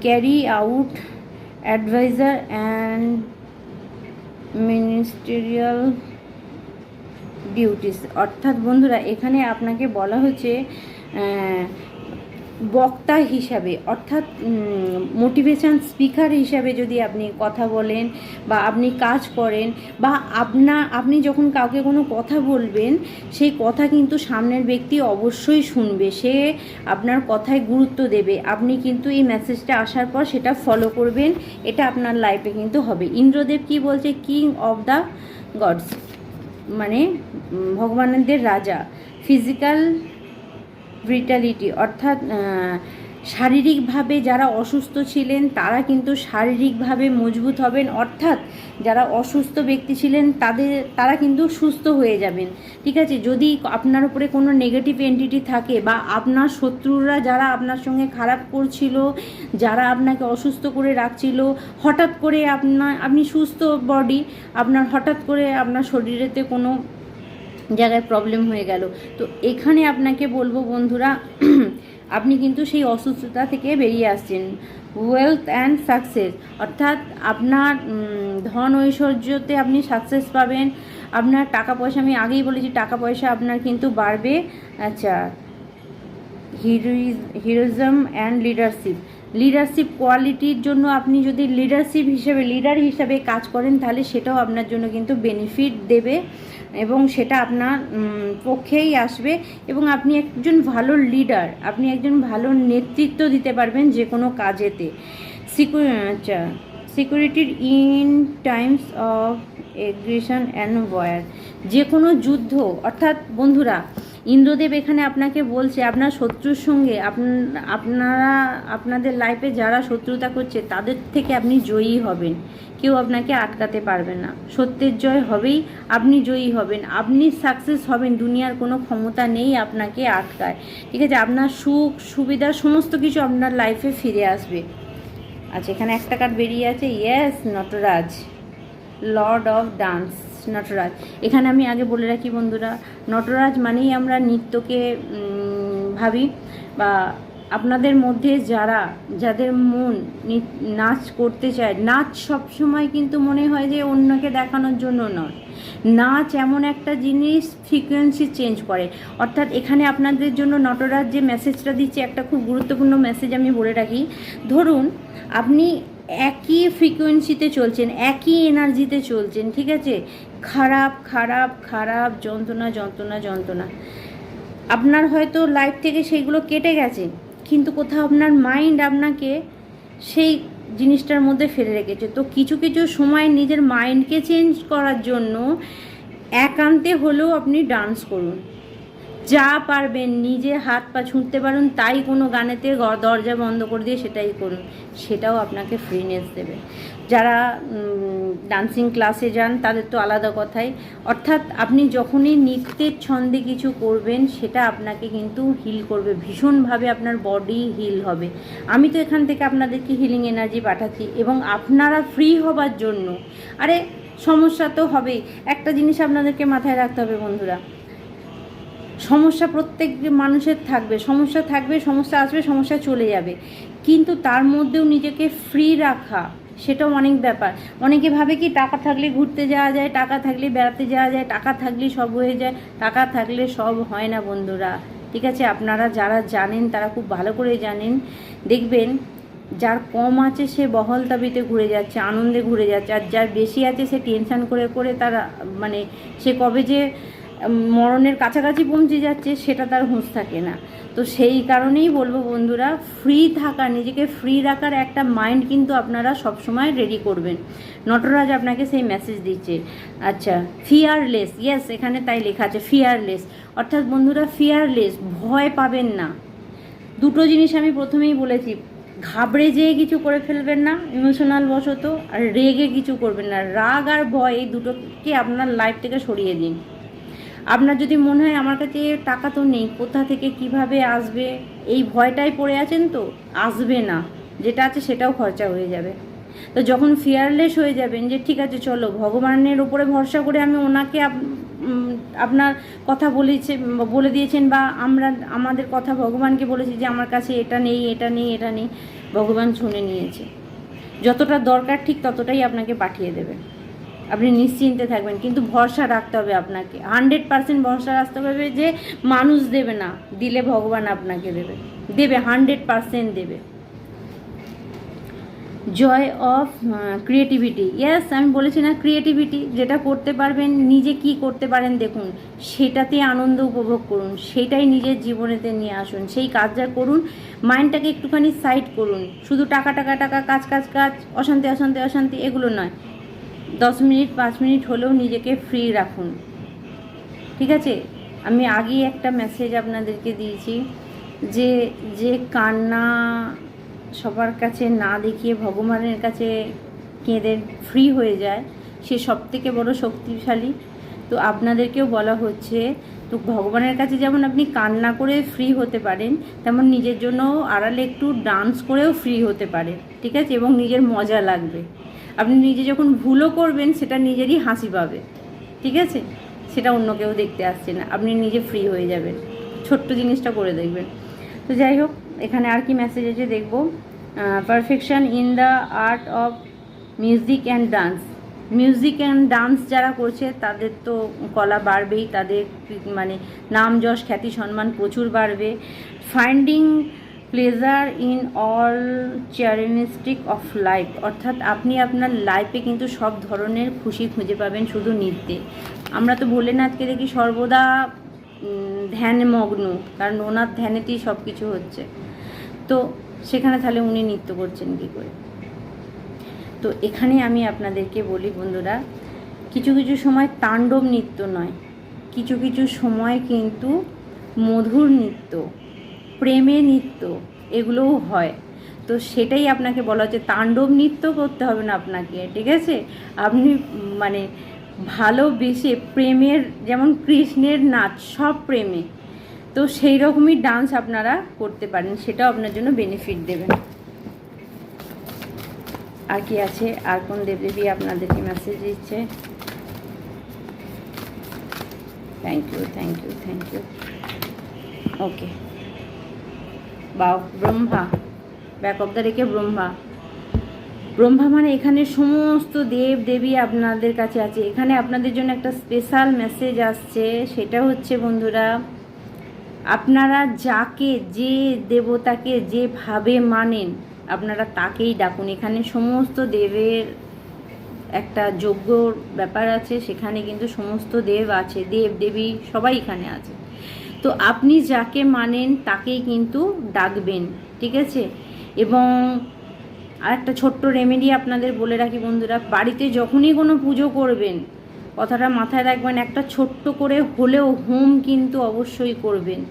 carry out advisor and ministerial duties, অর্থাৎ বন্ধুরা এখানে আপনাকে বলা হচ্ছে বক্তা হিসাবে, অর্থাৎ মোটিভেশন স্পিকার হিসাবে যদি আপনি কথা বলেন বা আপনি কাজ করেন, বা আপনি যখন কাউকে কোনো কথা বলবেন, সেই কথা কিন্তু সামনের ব্যক্তি অবশ্যই শুনবে, সে আপনার কথায় গুরুত্ব দেবে, আপনি কিন্তু এই মেসেজটা আসার পর সেটা ফলো করবেন, এটা আপনার লাইফে কিন্তু হবে। ইন্দ্রদেব কি বলছে, কিং অফ দ্য গডস, মানে ভগবানদের রাজা। ফিজিক্যাল ভিটালিটি, অর্থাৎ শারীরিকভাবে যারা অসুস্থ ছিলেন তারা কিন্তু শারীরিকভাবে মজবুত হবেন, অর্থাৎ যারা অসুস্থ ব্যক্তি ছিলেন তারা কিন্তু সুস্থ হয়ে যাবেন, ঠিক আছে। যদি আপনার উপরে কোনো নেগেটিভ এন্টিটি থাকে বা আপনার শত্রুরা যারা আপনার সঙ্গে খারাপ করছিল, যারা আপনাকে অসুস্থ করে রাখছিল, হঠাৎ করে আপনি সুস্থ বডি, আপনার হঠাৎ করে আপনার শরীরেতে কোনো জায়গায় প্রবলেম হয়ে গেল, তো এখানে আপনাকে বলবো বন্ধুরা আপনি কিন্তু সেই অসুস্থতা থেকে বেরিয়ে আসছেন। ওয়েলথ অ্যান্ড সাকসেস, অর্থাৎ আপনার ধন ঐশ্বর্যতে আপনি সাকসেস পাবেন, আপনার টাকা পয়সা, আমি আগেই বলেছি টাকা পয়সা আপনার কিন্তু বাড়বে। আচ্ছা, হিরোইজম অ্যান্ড লিডারশিপ কোয়ালিটির জন্য আপনি যদি লিডার হিসাবে কাজ করেন তাহলে সেটাও আপনার জন্য কিন্তু বেনিফিট দেবে এবং সেটা আপনার পক্ষেই আসবে, এবং আপনি একজন ভালো লিডার, আপনি একজন ভালো নেতৃত্ব দিতে পারবেন যে কোনো কাজেতে। সিকিউরিটির in times of aggression and war, যে কোনো যুদ্ধ, অর্থাৎ বন্ধুরা ইন্দ্রদেব এখানে আপনাকে বলছে আপনার শত্রুর সঙ্গে আপনাদের লাইফে যারা শত্রুতা করছে তাদের থেকে আপনি জয়ী হবেন, কেউ আপনাকে আটকাতে পারবে না, সত্যের জয় হবেই, আপনি জয়ী হবেন, আপনি সাকসেস হবেন, দুনিয়ার কোনো ক্ষমতা নেই আপনাকে আটকায়, ঠিক আছে। আপনার সুখ সুবিধা সমস্ত কিছু আপনার লাইফে ফিরে আসবে। আচ্ছা, এখানে একটা কার্ড বেরিয়ে আছে, yes, Nataraj, lord of dance, Nataraj. এখানে আমি আগে বলে রাখি বন্ধুরা, নটরাজ মানেই আমরা নৃত্যকে ভাবি, বা আপনাদের মধ্যে যাদের মন নাচ করতে চায়, নাচ সবসময় কিন্তু মনে হয় যে অন্যকে দেখানোর জন্য নয়, নাচ এমন একটা জিনিস ফ্রিকোয়েন্সি চেঞ্জ করে, অর্থাৎ এখানে আপনাদের জন্য নটরাজ যে মেসেজটা দিচ্ছে একটা খুব গুরুত্বপূর্ণ মেসেজ আমি বলে রাখি। ধরুন আপনি একই ফ্রিকোয়েন্সিতে চলছেন, একই এনার্জিতে চলছেন, ঠিক আছে, খারাপ খারাপ খারাপ, যন্ত্রণা যন্ত্রণা যন্ত্রণা, আপনার হয়তো লাইফ থেকে সেইগুলো কেটে গেছে, কিন্তু কোথাও আপনার মাইন্ড আপনাকে সেই জিনিসটার মধ্যে ফেলে রেখেছে। তো কিছু কিছু সময় নিজের মাইন্ডকে চেঞ্জ করার জন্য একান্তে হলেও আপনি ডান্স করুন, যা পারবেন নিজে হাত পা ছুঁড়তে পারুন, তাই কোনো গানেতে দরজা বন্ধ করে দিয়ে সেটাই করুন, সেটাও আপনাকে ফ্রিনেস দেবে। যারা ডান্সিং ক্লাসে যান তাদের তো আলাদা কথাই, অর্থাৎ আপনি যখনই নৃত্যের ছন্দে কিছু করবেন সেটা আপনাকে কিন্তু হিল করবে ভীষণভাবে, আপনার বডি হিল হবে। আমি তো এখান থেকে আপনাদেরকে হিলিং এনার্জি পাঠাচ্ছি এবং আপনারা ফ্রি হবার জন্য। আরে সমস্যা তো হবেই, একটা জিনিস আপনাদেরকে মাথায় রাখতে হবে বন্ধুরা, সমস্যা প্রত্যেক মানুষের থাকবে, সমস্যা আসবে, সমস্যা চলে যাবে, কিন্তু তার মধ্যেও নিজেকে ফ্রি রাখা সেটাও অনেক ব্যাপার। অনেকে ভাবে কি টাকা থাকলে ঘুরতে যাওয়া যায়, টাকা থাকলে বেড়াতে যাওয়া যায়, টাকা থাকলে সব হয়ে যায়। টাকা থাকলে সব হয় না বন্ধুরা, ঠিক আছে? আপনারা যারা জানেন তারা খুব ভালো করে জানেন। দেখবেন যার কম আছে সে বহল তাবিতে ঘুরে যাচ্ছে, আনন্দে ঘুরে যাচ্ছে, আর যার বেশি আছে সে টেনশান করে করে তার মানে সে কবে যে মরণের কাছাকাছি পৌঁছে যাচ্ছে সেটা তার হুঁশ থাকে না। তো সেই কারণেই বলবো বন্ধুরা, ফ্রি থাকা, নিজেকে ফ্রি রাখার একটা মাইন্ড কিন্তু আপনারা সবসময় রেডি করবেন। নটরাজ আপনাকে সেই মেসেজ দিচ্ছে। আচ্ছা, ফিয়ারলেস, ইয়েস, এখানে তাই লেখা আছে ফিয়ারলেস, অর্থাৎ বন্ধুরা ফিয়ারলেস, ভয় পাবেন না। দুটো জিনিস আমি প্রথমেই বলেছি, ঘাবড়ে যেয়ে কিছু করে ফেলবেন না ইমোশনাল বশত, আর রেগে কিছু করবেন না। রাগ আর ভয় এই দুটোকে আপনার লাইফ থেকে সরিয়ে দিন। আপনার যদি মনে হয় আমার কাছে টাকা তো নেই, কোথা থেকে কিভাবে আসবে, এই ভয়টাই পড়ে আছেন, তো আসবে না, যেটা আছে সেটাও খরচা হয়ে যাবে। তো যখন ফিয়ারলেস হয়ে যাবেন যে ঠিক আছে চলো ভগবানের উপরে ভরসা করে আমি ওনাকে আপনার কথা বলে দিয়েছেন, বা আমরা আমাদের কথা ভগবানকে বলেছি যে আমার কাছে এটা নেই, এটা নেই, এটা নেই, ভগবান শুনে নিয়েছে। যতটা দরকার ঠিক ততটাই আপনাকে পাঠিয়ে দেবে, আপনি নিশ্চিন্তে থাকবেন। কিন্তু ভরসা রাখতে হবে আপনাকে, 100% ভরসা রাখতে হবে যে মানুষ দেবে না, দিলে ভগবান আপনাকে দেবে, 100% দেবে। জয় অফ ক্রিয়েটিভিটি, ইয়েস, আমি বলেছি না, ক্রিয়েটিভিটি যেটা করতে পারবেন, নিজে কি করতে পারেন দেখুন, সেটাতে আনন্দ উপভোগ করুন, সেটাই নিজের জীবনেতে নিয়ে আসুন, সেই কাজটা করুন। মাইন্ডটাকে একটুখানি সাইড করুন, শুধু টাকা টাকা টাকা, কাজ কাজ কাজ, অশান্তি অশান্তি অশান্তি, এগুলো নয়। 10 মিনিট 5 মিনিট হলেও নিজেকে ফ্রি রাখুন, ঠিক আছে? আমি আগেই একটা মেসেজ আপনাদেরকে দিয়েছি যে যে কান্না সবার কাছে না দেখিয়ে ভগবানের কাছে কেঁদে ফ্রি হয়ে যায়, সে সবথেকে বড় শক্তিশালী। তো আপনাদেরকেও বলা হচ্ছে, তো ভগবানের কাছে যেমন আপনি কান্না করে ফ্রি হতে পারেন, তেমন নিজের জন্য আড়ালে একটু ডান্স করেও ফ্রি হতে পারেন, ঠিক আছে? এবং নিজের মজা লাগবে। আপনি নিজে যখন ভুলও করবেন সেটা নিজেরই হাসি পাবে, ঠিক আছে? সেটা অন্য কেউ দেখতে আসছে না, আপনি নিজে ফ্রি হয়ে যাবেন, ছোট্ট জিনিসটা করে দেখবেন। তো যাই হোক, এখানে আর কি মেসেজ আছে দেখবো। Perfection in the art of music and dance, music and dance যারা করছে তাদের তো কলা বাড়বেই, তাদের মানে নাম যশ খ্যাতি সম্মান প্রচুর বাড়বে। Finding pleasure in all characteristic of life, অর্থাৎ আপনি আপনার লাইফে কিন্তু সব ধরনের খুশি খুঁজে পাবেন শুধু নৃত্যে। আমরা তো ভোলেনাথকে দেখি সর্বদা ধ্যানমগ্ন, কারণ ওনার ধ্যানেতেই সব কিছু হচ্ছে। তো সেখানে তাহলে উনি নৃত্য করছেন কী করে? তো এখানে আমি আপনাদেরকে বলি বন্ধুরা, কিছু কিছু সময় তাণ্ডব নৃত্য নয়, কিছু কিছু সময় কিন্তু মধুর নৃত্য, প্রেমে নৃত্য, এগুলোও হয়। তো সেটাই আপনাকে বলা হচ্ছে, তাণ্ডব নৃত্য করতে হবে না আপনাকে, ঠিক আছে? আপনি মানে ভালোবেসে প্রেমের, যেমন কৃষ্ণের নাচ সব প্রেমে, তো সেই রকমই ডান্স আপনারা করতে পারেন, সেটাও আপনার জন্য বেনিফিট দেবে। আর কি আছে, আর কোন দেবদেবী আপনাদেরকে মেসেজ দিচ্ছে? Thank you thank you thank you. Okay, বাও, ব্রহ্মা, ব্যাক অফ দ্য রেখে ব্রহ্মা, ব্রহ্মা মানে এখানে সমস্ত দেব দেবী আপনাদের কাছে আছে। এখানে আপনাদের জন্য একটা স্পেশাল মেসেজ আসছে, সেটা হচ্ছে বন্ধুরা, আপনারা যাকে, যে দেবতাকে যেভাবে মানেন আপনারা তাকেই ডাকুন। এখানে সমস্ত দেবের একটা যজ্ঞর ব্যাপার আছে, সেখানে কিন্তু সমস্ত দেব আছে, দেব দেবী সবাই এখানে আছে। তো আপনি যাকে মানেন তাকেই কিন্তু ডাকবেন, ঠিক আছে? এবং আর একটা ছোট্ট রেমেডি আপনাদের বলে রাখি বন্ধুরা, বাড়িতে যখনই কোনো পুজো করবেন, কথাটা মাথায় রাখবেন, একটা ছোট্ট করে হলেও হোম কিন্তু অবশ্যই করবেন।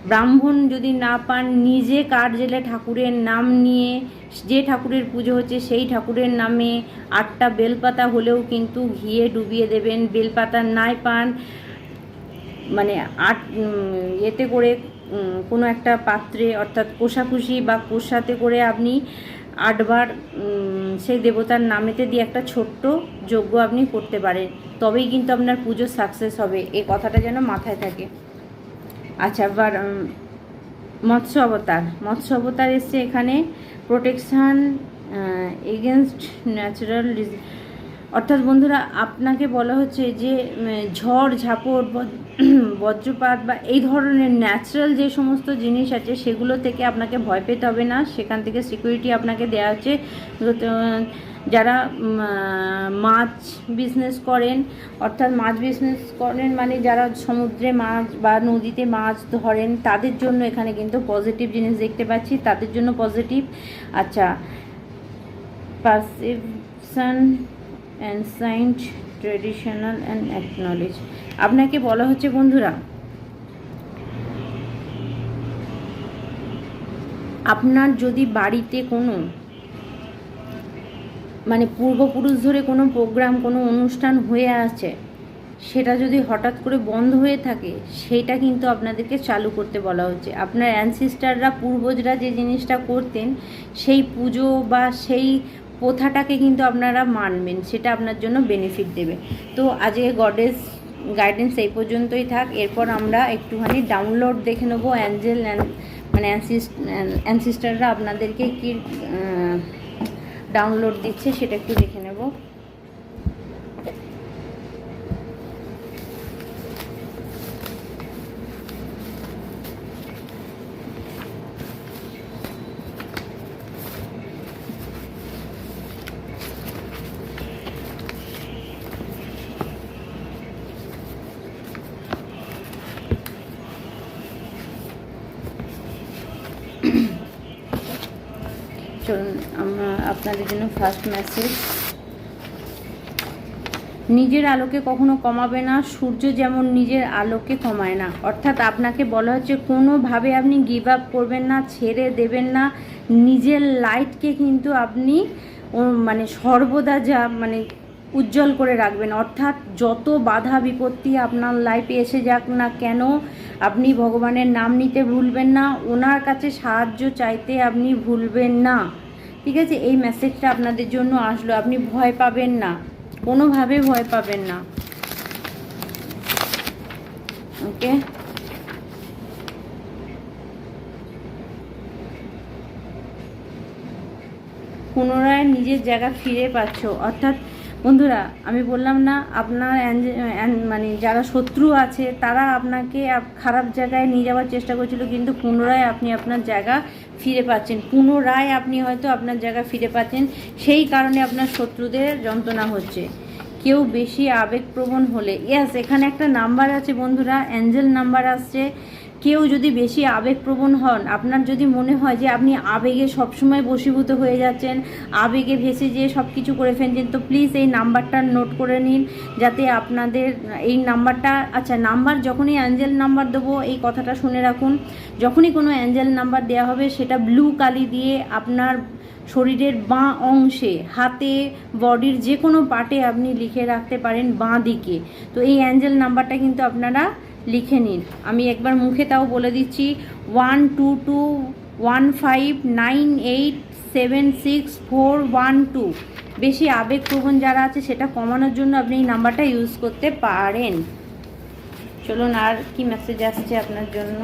ব্রাহ্মণ যদি না পান, নিজে কাঠ জেলে ঠাকুরের নাম নিয়ে, যে ঠাকুরের পুজো হচ্ছে সেই ঠাকুরের নামে 8টা বেলপাতা হলেও কিন্তু ঘিয়ে ডুবিয়ে দেবেন। বেলপাতা নাই পান, মানে এতে করে কোনো একটা পাত্রে, অর্থাৎ কোষাকুষি বা কোষাতে করে আপনি 8বার সেই দেবতার নামেতে দিয়ে একটা ছোট্ট যজ্ঞ আপনি করতে পারেন, তবেই কিন্তু আপনার পুজো সাকসেস হবে। এই কথাটা যেন মাথায় থাকে। আচ্ছা, এবার মৎস্য অবতার এসছে এখানে, প্রোটেকশান এগেনস্ট ন্যাচারাল, অর্থাৎ বন্ধুরা আপনাকে বলা হচ্ছে যে ঝড় ঝাপট বজ্রপাত বা এই ধরনের ন্যাচারাল যে সমস্ত জিনিস আছে সেগুলো থেকে আপনাকে ভয় পেতে হবে না, সেখান থেকে সিকিউরিটি আপনাকে দেওয়া হচ্ছে। যারা মাছ বিজনেস করেন, অর্থাৎ মাছ বিজনেস করেন মানে যারা সমুদ্রে মাছ বা নদীতে মাছ ধরেন, তাদের জন্য এখানে কিন্তু পজিটিভ জিনিস দেখতে পাচ্ছি, তাদের জন্য পজিটিভ। আচ্ছা, perception ancient traditional and acknowledge, আপনাকে বলা হচ্ছে বন্ধুরা আপনার যদি বাড়িতে কোনো মানে পূর্বপুরুষ ধরে কোনো প্রোগ্রাম, কোনো অনুষ্ঠান হয়ে আছে, সেটা যদি হঠাৎ করে বন্ধ হয়ে থাকে, সেটা কিন্তু আপনাদেরকে চালু করতে বলা হচ্ছে। আপনার অ্যানসিস্টাররা, পূর্বজরা যে জিনিসটা করতেন, সেই পুজো বা সেই প্রথাটাকে কিন্তু আপনারা মানবেন, সেটা আপনার জন্য বেনিফিট দেবে। তো আজকে গডেস গাইডেন্স এই পর্যন্তই থাক। এরপর আমরা একটুখানি ডাউনলোড দেখে নেবো, অ্যাঞ্জেল মানে অ্যানসিস্টাররা আপনাদেরকে কি ডাউনলোড দিচ্ছে সেটা একটু দেখে নেব। চলুন আমরা আপনাদের জন্য ফার্স্ট মেসেজ, নিজের আলোকে কখনো কমাবে না, সূর্য যেমন নিজের আলোকে কমায় না। অর্থাৎ আপনাকে বলা হচ্ছে কোনোভাবে আপনি গিভ আপ করবেন না, ছেড়ে দেবেন না, নিজের লাইটকে কিন্তু আপনি মানে সর্বদা যা মানে উজ্জ্বল করে রাখবেন। অর্থাৎ যত বাধা বিপত্তি আপনার লাইফে এসে যাক না কেন, আপনি ভগবানের নাম নিতে ভুলবেন না, ওনার কাছে সাহায্য চাইতে আপনি ভুলবেন না। ঠিক আছে, এই মেসেজটা আপনাদের জন্য আসলো। আপনি ভয় পাবেন না, কোনোভাবে ভয় পাবেন না। ওকে, পুনরায় নিজের জায়গা ফিরে পাচ্ছ। অর্থাৎ বন্ধুরা আমি বললাম না, আপনার মানে যারা শত্রু আছে তারা আপনাকে খারাপ জায়গায় নিয়ে যাওয়ার চেষ্টা করছিল, কিন্তু পুনরায় আপনি আপনার জায়গা ফিরে পাচ্ছেন। পুনরায় আপনি হয়তো আপনার জায়গা ফিরে পাচ্ছেন, সেই কারণে আপনার শত্রুদের যন্ত্রণা হচ্ছে। কেউ বেশি আবেগপ্রবণ হলে, ইয়াস এখানে একটা নাম্বার আছে বন্ধুরা, অ্যাঞ্জেল নাম্বার আসছে। কেউ যদি বেশি আবেগপ্রবণ হন, আপনার যদি মনে হয় যে আপনি আবেগে সবসময় বশীভূত হয়ে যাচ্ছেন, আবেগে ভেসে যেয়ে সব কিছু করে ফেলছেন, তো প্লিজ এই নাম্বারটা নোট করে নিন, যাতে আপনাদের এই নাম্বারটা, আচ্ছা নাম্বার যখনই অ্যাঞ্জেল নাম্বার দেবো এই কথাটা শুনে রাখুন, যখনই কোনো অ্যাঞ্জেল নাম্বার দেওয়া হবে সেটা ব্লু কালি দিয়ে আপনার শরীরের বাঁ অংশে, হাতে, বডির যে কোনো পার্টে আপনি লিখে রাখতে পারেন বাঁ দিকে। তো এই অ্যাঞ্জেল নাম্বারটা কিন্তু আপনারা লিখে নিন। আমি একবার মুখে তাও বলে দিচ্ছি, 122159876412। বেশি আবেগপ্রবণ যারা আছে সেটা কমানোর জন্য আপনি এই নাম্বারটা ইউজ করতে পারেন। চলুন আর কি মেসেজ আসছে আপনার জন্য।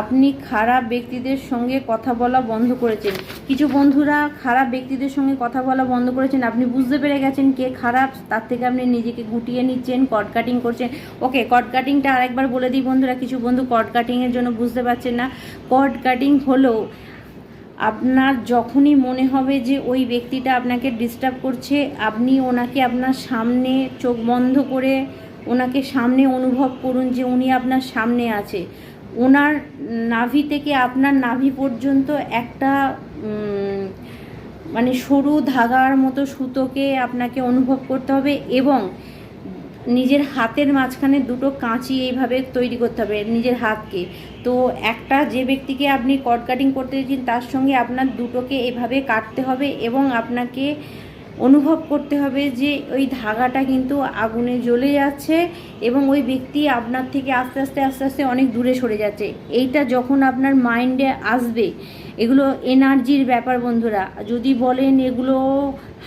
আপনি খারাপ ব্যক্তিদের সঙ্গে কথা বলা বন্ধ করেছেন। কিছু বন্ধুরা খারাপ ব্যক্তিদের সঙ্গে কথা বলা বন্ধ করেছেন, আপনি বুঝতে পেরে গেছেন কে খারাপ, তার থেকে আপনি নিজেকে গুটিয়ে নিচ্ছেন, কর্ড কাটিং করছেন। ওকে, কর্ড কাটিংটা আরেকবার বলে দিই বন্ধুরা, কিছু বন্ধু কর্ড কাটিংয়ের জন্য বুঝতে পারছেন না। কর্ড কাটিং হলো আপনার যখনই মনে হবে যে ওই ব্যক্তিটা আপনাকে ডিস্টার্ব করছে, আপনি ওনাকে আপনার সামনে চোখ বন্ধ করে ওনাকে সামনে অনুভব করুন যে উনি আপনার সামনে আছে। ওনার নাভি থেকে আপনার নাভি পর্যন্ত একটা মানে সরু ধাগার মতো সুতোকে আপনাকে অনুভব করতে হবে, এবং নিজের হাতের মাঝখানে দুটো কাঁচি এইভাবে তৈরি করতে হবে নিজের হাতকে। তো একটা যে ব্যক্তিকে আপনি কট কাটিং করতে দিচ্ছেন তার সঙ্গে আপনার দুটোকে এভাবে কাটতে হবে, এবং আপনাকে অনুভব করতে হবে যে ওই ধাগাটা কিন্তু আগুনে জ্বলে যাচ্ছে, এবং ওই ব্যক্তি আপনার থেকে আস্তে আস্তে আস্তে আস্তে অনেক দূরে সরে যাচ্ছে। এইটা যখন আপনার মাইন্ডে আসবে, এগুলো এনার্জির ব্যাপার বন্ধুরা। যদি বলেন এগুলো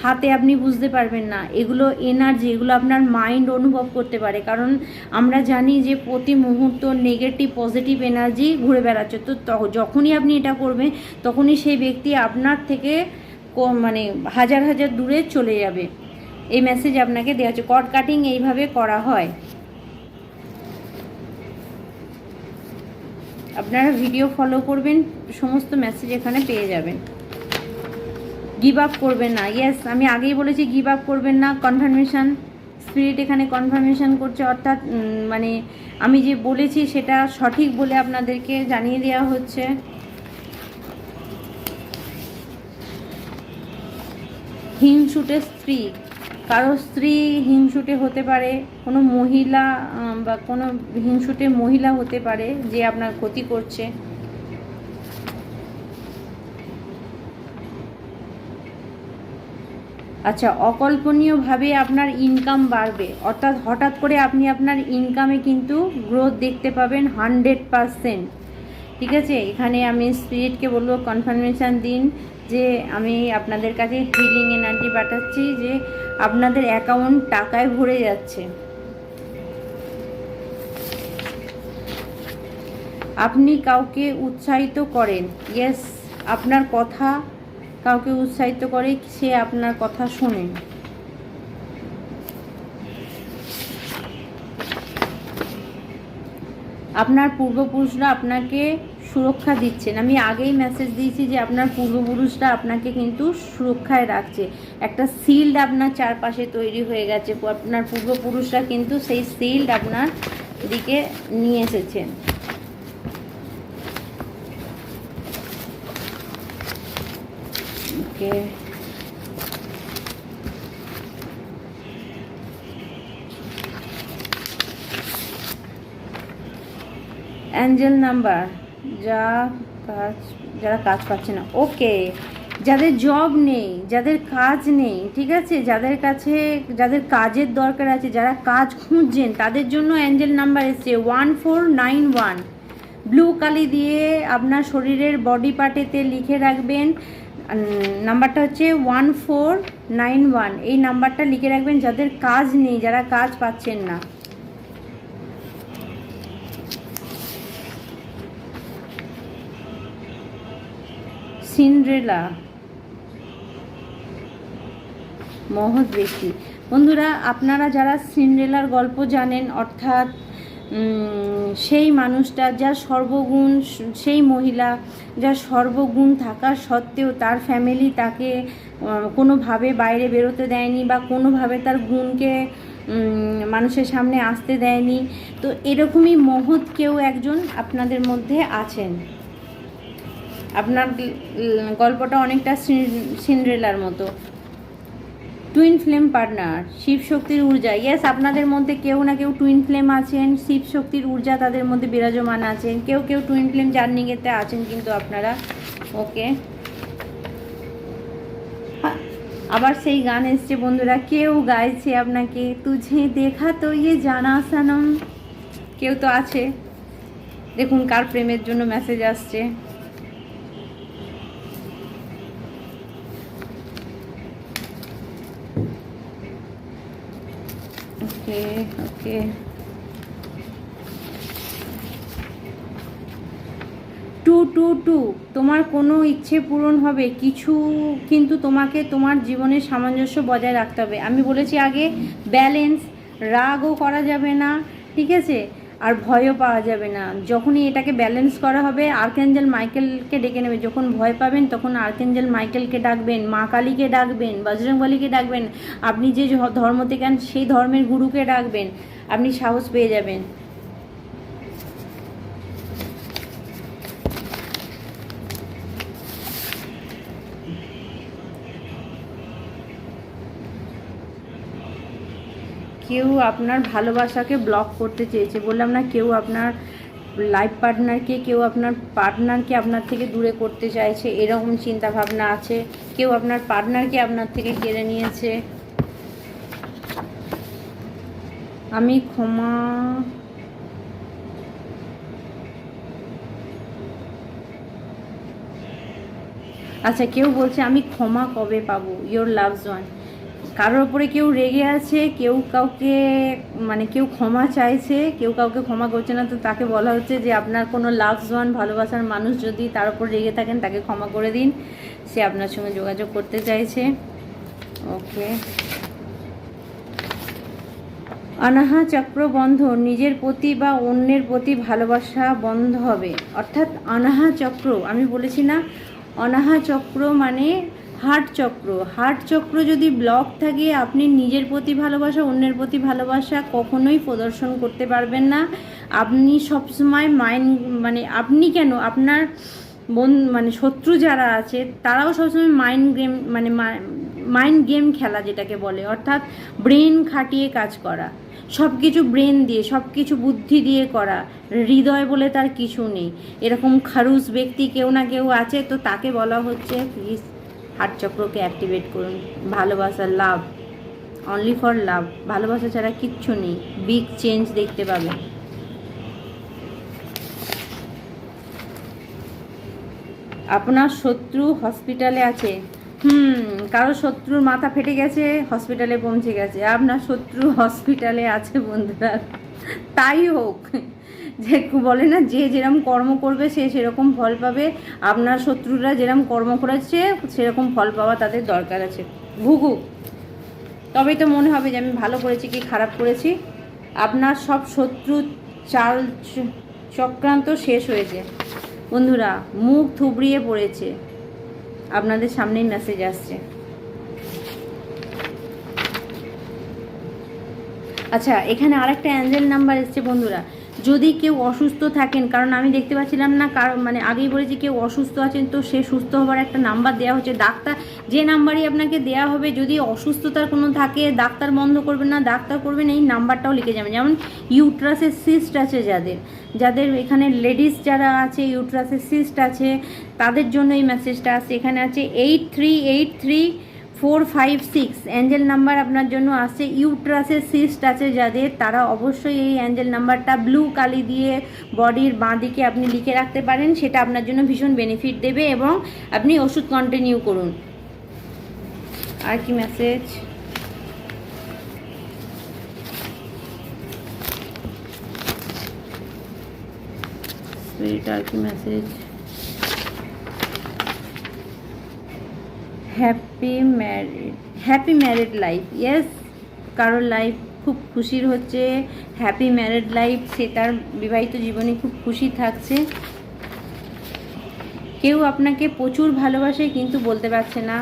হাতে আপনি বুঝতে পারবেন না, এগুলো এনার্জি, এগুলো আপনার মাইন্ড অনুভব করতে পারে। কারণ আমরা জানি যে প্রতি মুহূর্ত নেগেটিভ পজিটিভ এনার্জি ঘুরে বেড়াচ্ছে। তো যখনই আপনি এটা করবেন তখনই সেই ব্যক্তি আপনার থেকে মানে হাজার হাজার দূরে চলে যাবে। এই মেসেজ আপনাকে দেওয়া হচ্ছে। কট কাটিং এইভাবে করা হয়। আপনারা ভিডিও ফলো করবেন, সমস্ত মেসেজ এখানে পেয়ে যাবেন। গিভ আপ করবেন না। ইয়েস, আমি আগেই বলেছি গিভ আপ করবেন না। কনফার্মেশন স্পিরিট এখানে কনফার্মেশন করছে, অর্থাৎ মানে আমি যে বলেছি সেটা সঠিক বলে আপনাদেরকে জানিয়ে দেওয়া হচ্ছে। হিংসুটে স্ত্রী, কারো স্ত্রী হিংসুটে হতে পারে, কোনো মহিলা বা কোনো হিংসুটে মহিলা হতে পারে যে আপনার ক্ষতি করছে। আচ্ছা, অকল্পনীয়ভাবে আপনার ইনকাম বাড়বে, অর্থাৎ হঠাৎ করে আপনি আপনার ইনকামে কিন্তু গ্রোথ দেখতে পাবেন 100%। ঠিক আছে, এখানে আমি স্পিরিটকে বলবো কনফার্মেশন দিন যে আমি আপনাদের কাছে হিলিং এনার্জি পাঠাচ্ছি যে আপনাদের অ্যাকাউন্ট টাকায় ভরে যাচ্ছে। আপনি কাউকে উৎসাহিত করেন। ইয়েস, আপনার কথা কাউকে উৎসাহিত করে, সে আপনার কথা শোনে। আপনার পূর্বপুরুষরা আপনাকে সুরক্ষা দিচ্ছেন। আমি আগেই মেসেজ দিয়েছি যে আপনার পূর্বপুরুষরা আপনাকে কিন্তু সুরক্ষায় রাখছে। একটা শিল্ড আপনার চারপাশে তৈরি হয়ে গেছে। আপনার পূর্বপুরুষরা কিন্তু সেই শিল্ড আপনার দিকে নিয়ে এসেছেন। ওকে, অ্যাঞ্জেল নাম্বার যারা কাজ পাচ্ছে না। ওকে, যাদের জব নেই, যাদের কাজ নেই, ঠিক আছে, যাদের কাজের দরকার আছে, যারা কাজ খুঁজছেন, তাদের জন্য অ্যাঞ্জেল নাম্বার এসছে 1491। ব্লু কালি দিয়ে আপনার শরীরের বডি পার্টেতে লিখে রাখবেন। নাম্বারটা হচ্ছে 1491। এই নাম্বারটা লিখে রাখবেন যাদের কাজ নেই, যারা কাজ পাচ্ছেন না। সিন্ড্রেলা, মহৎ ব্যক্তি। বন্ধুরা, আপনারা যারা সিন্ড্রেলার গল্প জানেন, অর্থাৎ সেই মানুষটা যার সর্বগুণ, সেই মহিলা যার সর্বগুণ থাকা সত্ত্বেও তার ফ্যামিলি তাকে কোনোভাবে বাইরে বেরোতে দেয়নি বা কোনোভাবে তার গুণকে মানুষের সামনে আসতে দেয়নি। তো এরকমই মহৎ কেউ একজন আপনাদের মধ্যে আছেন। আপনার গল্পটা অনেকটা সিন্ড্রেলার মতো। টুইন ফ্লেম পার্টনার, শিব শক্তির ঊর্জা। ইয়েস, আপনাদের মধ্যে কেউ না কেউ টুইন ফ্লেম আছেন, শিব শক্তির ঊর্জা তাদের মধ্যে বিরাজমান আছেন। কেউ কেউ টুইন ফ্লেম জার্নিংয়েতে আছেন কিন্তু আপনারা। ওকে, আবার সেই গান এসছে বন্ধুরা, কেউ গাইছে আপনাকে তুঝে দেখা তো ইয়ে জানা সানম। কেউ তো আছে, দেখুন কার প্রেমের জন্য মেসেজ আসছে। ওকে ওকে, 222, তোমার কোনো ইচ্ছে পূরণ হবে কিছু, কিন্তু তোমাকে তোমার জীবনের সামঞ্জস্য বজায় রাখতে হবে। আমি বলেছি আগে, ব্যালেন্স, রাগও করা যাবে না, ঠিক আছে, আর ভয়ও পাওয়া যাবে না। যখনই এটাকে ব্যালেন্স করা হবে, আর্কএঞ্জেল মাইকেলকে ডেকে নেবে। যখন ভয় পাবেন তখন আর্কএঞ্জেল মাইকেলকে ডাকবেন, মা কালীকে ডাকবেন, বজরংবলীকে ডাকবেন, আপনি যে ধর্ম থেকে আন সেই ধর্মের গুরুকে ডাকবেন, আপনি সাহস পেয়ে যাবেন। কেউ আপনার ভালোবাসাকে ব্লক করতে চেয়েছে, বললাম না, কেউ আপনার লাইফ পার্টনারকে, কেউ আপনার পার্টনারকে আপনার থেকে দূরে করতে চাইছে, এরকম চিন্তা ভাবনা আছে। কেউ আপনার পার্টনারকে আপনার থেকে কেড়ে নিয়েছে। আমি ক্ষমা, আচ্ছা কেউ বলছে আমি ক্ষমা কবে পাবো, ইয়োর লাভস ওয়ান। কারোর ওপরে কেউ রেগে আছে, কেউ কাউকে মানে কেউ ক্ষমা চাইছে, কেউ কাউকে ক্ষমা করছে না, তো তাকে বলা হচ্ছে যে আপনার কোনো লাভস ওয়ান, ভালোবাসার মানুষ যদি তার উপর রেগে থাকেন তাকে ক্ষমা করে দিন, সে আপনার সঙ্গে যোগাযোগ করতে চাইছে। ওকে, অনাহা চক্র বন্ধ, নিজের প্রতি বা অন্যের প্রতি ভালোবাসা বন্ধ হবে। অর্থাৎ অনাহা চক্র, আমি বলেছি না, অনাহা চক্র মানে হার্ট চক্র। হার্ট চক্র যদি ব্লক থাকে, আপনি নিজের প্রতি ভালোবাসা, অন্যের প্রতি ভালোবাসা কখনোই প্রদর্শন করতে পারবেন না। আপনি সবসময় মানে আপনি কেন, আপনার মানে শত্রু যারা আছে তারাও সবসময় মাইন্ড গেম খেলা যেটাকে বলে, অর্থাৎ ব্রেন খাটিয়ে কাজ করা, সব কিছু ব্রেন দিয়ে, সব কিছু বুদ্ধি দিয়ে করা, হৃদয় বলে তার কিছু নেই, এরকম খারুস ব্যক্তি কেউ না কেউ আছে। তো তাকে বলা হচ্ছে প্লিজ হার্ট চক্রকে অ্যাক্টিভেট করুন। ভালোবাসা, লাভ, অনলি ফর লাভ, ভালোবাসা ছাড়া কিচ্ছু নেই, বিগ চেঞ্জ দেখতে পাবেন। আপনার শত্রু হসপিটালে আছে, কারো শত্রুর মাথা ফেটে গেছে, হসপিটালে পৌঁছে গেছে, আপনার শত্রু হসপিটালে আছে বন্ধুরা। তাই হোক, যে বলে না, যে যেরকম কর্ম করবে সে সেরকম ফল পাবে। আপনার শত্রুরা যেরকম কর্ম করেছে সেরকম ফল পাওয়া তাদের দরকার আছে, ভুগুক, তবেই তো মনে হবে যে আমি ভালো করেছি কি খারাপ করেছি। আপনার সব শত্রু চাল চক্রান্ত শেষ হয়েছে বন্ধুরা, মুখ থুবড়িয়ে পড়েছে। আপনাদের সামনেই মেসেজ আসছে। আচ্ছা, এখানে আরেকটা অ্যাঞ্জেল নাম্বার এসছে বন্ধুরা। যদি কেউ অসুস্থ থাকেন, কারণ আমি দেখতে পাচ্ছিলাম না, কারণ মানে আগেই বলেছি কেউ অসুস্থ আছেন, তো সে সুস্থ হবার একটা নাম্বার দেওয়া হচ্ছে। ডাক্তার যে নাম্বারই আপনাকে দেওয়া হবে, যদি অসুস্থতার কোনো থাকে, ডাক্তার বন্ধ করবেন না, ডাক্তার করবেন, এই নাম্বারটাও লিখে যাবেন। যেমন ইউট্রাসের সিস্ট আছে যাদের এখানে লেডিস যারা আছে, ইউট্রাসের সিস্ট আছে, তাদের জন্য এই মেসেজটা আছে। এখানে আছে 838345 অ্যাঞ্জেল নাম্বার আপনার জন্য আসছে। ইউট্রাসের সিস্ট আছে যাদের, তারা অবশ্যই এই অ্যাঞ্জেল নাম্বারটা ব্লু কালি দিয়ে বডির বাঁ দিকে আপনি লিখে রাখতে পারেন, সেটা আপনার জন্য ভীষণ বেনিফিট দেবে, এবং আপনি ওষুধ কন্টিনিউ করুন। আর কি মেসেজ, আর কি message, happy married life. Yes, কারোর লাইফ খুব খুশির হচ্ছে, হ্যাপি ম্যারিড লাইফ, সে তার বিবাহিত জীবনে খুব খুশি থাকছে। কেউ আপনাকে প্রচুর ভালোবাসে কিন্তু বলতে পারছে না,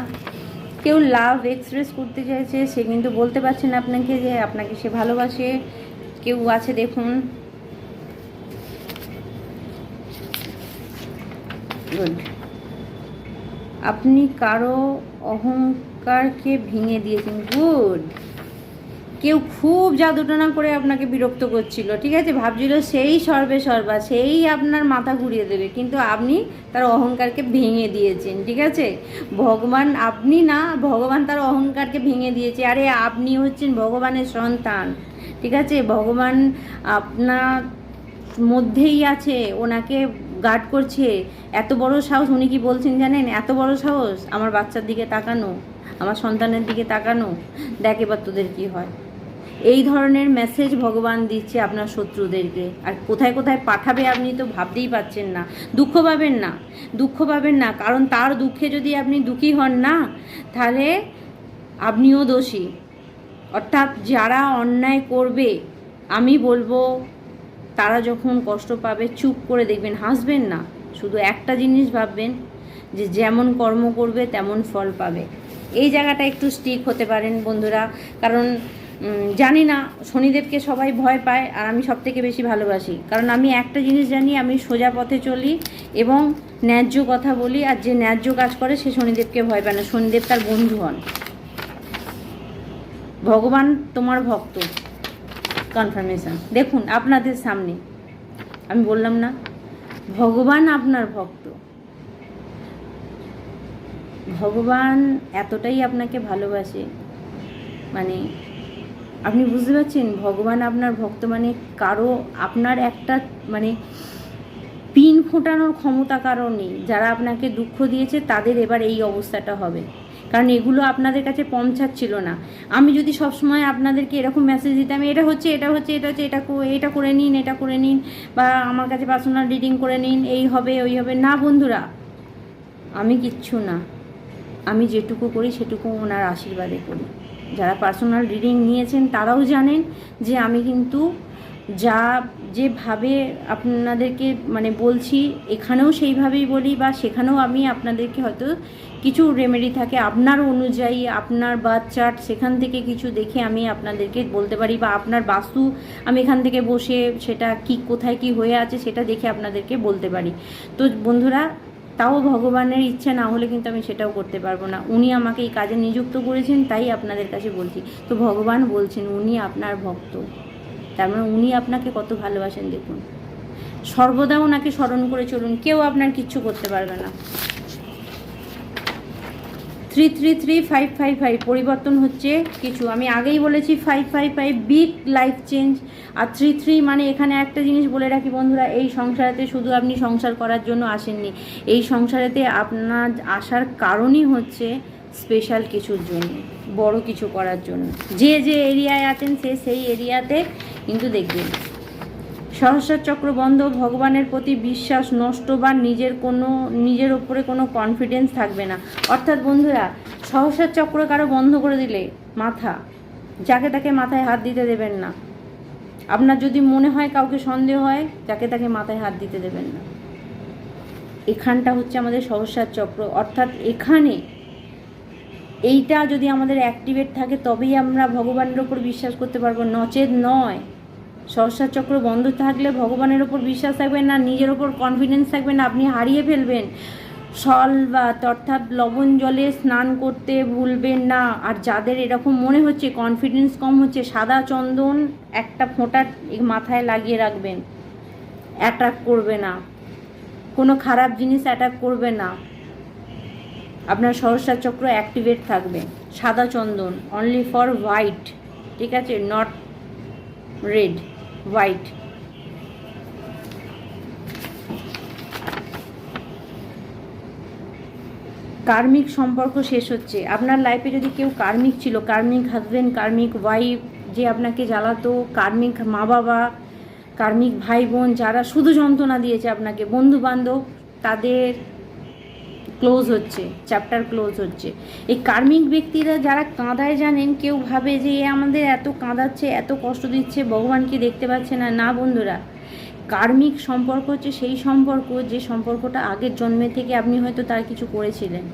কেউ লাভ এক্সপ্রেস করতে চাইছে, সে কিন্তু বলতে পারছে না আপনাকে যে আপনাকে সে ভালোবাসে। কেউ আছে দেখুন, গুড, আপনি কারো অহংকারকে ভেঙে দিয়েছেন, গুড। কেউ খুব জাদুটনা করে আপনাকে বিরক্ত করছিল, ঠিক আছে, ভাবছিল সেই সর্বে সর্বা, সেই আপনার মাথা ঘুরিয়ে দেবে, কিন্তু আপনি তার অহংকারকে ভেঙে দিয়েছেন, ঠিক আছে। ভগবান, আপনি না, ভগবান তার অহংকারকে ভেঙে দিয়েছে। আরে আপনি হচ্ছেন ভগবানের সন্তান, ঠিক আছে, ভগবান আপনার মধ্যেই আছে, ওনাকে গার্ড করছে। এত বড় সাহস, উনি কি বলছেন জানেন, এত বড় সাহস আমার বাচ্চার দিকে তাকানো, আমার সন্তানের দিকে তাকানো, দেখ এবার তোদের কী হয়। এই ধরনের মেসেজ ভগবান দিচ্ছে আপনার শত্রুদেরকে। আর কোথায় কোথায় পাঠাবে আপনি তো ভাবতেই পারছেন না। দুঃখ পাবেন না, কারণ তার দুঃখে যদি আপনি দুঃখী হন না, তাহলে আপনিও দোষী। অর্থাৎ যারা অন্যায় করবে, আমি বলবো তারা যখন কষ্ট পাবে চুপ করে দেখবেন, হাসবেন না, শুধু একটা জিনিস ভাববেন যে যেমন কর্ম করবে তেমন ফল পাবে। এই জায়গাটা একটু স্টিক হতে পারেন বন্ধুরা, কারণ জানি না, শনিদেবকে সবাই ভয় পায়, আর আমি সবথেকে বেশি ভালোবাসি, কারণ আমি একটা জিনিস জানি, আমি সোজা পথে চলি এবং ন্যায্য কথা বলি, আর যে ন্যায্য কাজ করে সে শনিদেবকে ভয় পায় না, শনিদেব তার বন্ধু হন। ভগবান তোমার ভক্ত, কনফার্মেশন দেখুন আপনাদের সামনে। আমি বললাম না, ভগবান আপনার ভক্ত, ভগবান এতটাই আপনাকে ভালোবাসে, মানে আপনি বুঝতে পারছেন, ভগবান আপনার ভক্ত মানে কারো আপনার একটা মানে পিন ফোটানোর ক্ষমতা কারো নেই। যারা আপনাকে দুঃখ দিয়েছে তাদের এবার এই অবস্থাটা হবে, কারণ এগুলো আপনাদের কাছে পৌঁছাচ্ছিল না। আমি যদি সবসময় আপনাদেরকে এরকম মেসেজ দিতাম, এটা হচ্ছে এটা হচ্ছে এটা হচ্ছে এটা করে নিন, এটা করে নিন, বা আমার কাছে পার্সোনাল রিডিং করে নিন, এই হবে ওই হবে, না বন্ধুরা, আমি কিচ্ছু না। আমি যেটুকু করি সেটুকু ওনার আশীর্বাদে করি। যারা পার্সোনাল রিডিং নিয়েছেন তারাও জানেন যে আমি কিন্তু যা যেভাবে আপনাদেরকে মানে বলছি, এখানেও সেইভাবেই বলি, বা সেখানেও আমি আপনাদেরকে হয়তো কিছু রেমেডি থাকে আপনার অনুযায়ী, আপনার বার্থ চার্ট সেখান থেকে কিছু দেখে আমি আপনাদেরকে বলতে পারি, বা আপনার বাস্তু আমি এখান থেকে বসে সেটা কি কোথায় কি হয়ে আছে সেটা দেখে আপনাদেরকে বলতে পারি। তো বন্ধুরা, তাও ভগবানের ইচ্ছা না হলে কিন্তু আমি সেটাও করতে পারবো না। উনি আমাকে এই কাজে নিযুক্ত করেছেন, তাই আপনাদের কাছে বলছি। তো ভগবান বলছেন উনি আপনার ভক্ত, তার মানে উনি আপনাকে কত ভালোবাসেন দেখুন। সর্বদা ওনাকে স্মরণ করে চলুন, কেউ আপনার কিচ্ছু করতে পারবে না। 333-555 পরিবর্তন হচ্ছে কিছু, আমি আগেই বলেছি 555 বিগ লাইফ চেঞ্জ। আর 33 মানে এখানে একটা জিনিস বলে রাখি বন্ধুরা, এই সংসারেতে শুধু আপনি সংসার করার জন্য আসেননি, এই সংসারেতে আপনার আসার কারণই হচ্ছে স্পেশাল কিছুর জন্য, বড় কিছু করার জন্য। যে যে এরিয়ায় আছেন সেই এরিয়াতে কিন্তু দেখবেন সহস্রার চক্র বন্ধ, ভগবানের প্রতি বিশ্বাস নষ্ট, বা নিজের ওপরে কোনো কনফিডেন্স থাকবে না। অর্থাৎ বন্ধুরা, সহস্রার চক্র কারো বন্ধ করে দিলে মাথা, যাকে তাকে মাথায় হাত দিতে দেবেন না। আপনার যদি মনে হয় কাউকে সন্দেহ হয়, যাকে তাকে মাথায় হাত দিতে দেবেন না। এখানটা হচ্ছে আমাদের সহস্রার চক্র, অর্থাৎ এখানে এইটা যদি আমাদের অ্যাক্টিভেট থাকে তবেই আমরা ভগবানের ওপর বিশ্বাস করতে পারবো, নচেত নয়। সহস্রার চক্র বন্ধ থাকলে ভগবানের ওপর বিশ্বাস থাকবে না, নিজের ওপর কনফিডেন্স থাকবে না, আপনি হারিয়ে ফেলবেন। সলবাত অর্থাৎ লবণ জলে স্নান করতে ভুলবেন না। আর যাদের এরকম মনে হচ্ছে কনফিডেন্স কম হচ্ছে, সাদা চন্দন একটা ফোঁটা মাথায় লাগিয়ে রাখবেন, অ্যাটাক করবে না, কোনো খারাপ জিনিস অ্যাটাক করবে না, আপনার সহস্রার চক্র অ্যাক্টিভেট থাকবে। সাদা চন্দন, অনলি ফর হোয়াইট, ঠিক আছে, নট রেড, হোয়াইট। কার্মিক সম্পর্ক শেষ হচ্ছে। আপনার লাইফে যদি কেউ কার্মিক ছিল, কার্মিক হাজব্যান্ড, কার্মিক ওয়াইফ যে আপনাকে জ্বালাতো, কার্মিক মা বাবা, কার্মিক ভাই বোন, যারা শুধু যন্ত্রণা দিয়েছে আপনাকে, বন্ধু বান্ধব, তাদের ক্লোজ হচ্ছে, চ্যাপ্টার ক্লোজ হচ্ছে। এই কার্মিক ব্যক্তিরা যারা কাঁদায় জানেন, কেউ ভাবে যে এ আমাদের এত কাঁদাচ্ছে, এত কষ্ট দিচ্ছে, ভগবান কি দেখতে পাচ্ছে না? না বন্ধুরা, কার্মিক সম্পর্ক হচ্ছে সেই সম্পর্ক, যে সম্পর্কটা আগের জন্মে থেকে আপনি হয়তো তার কিছু করেছিলেন,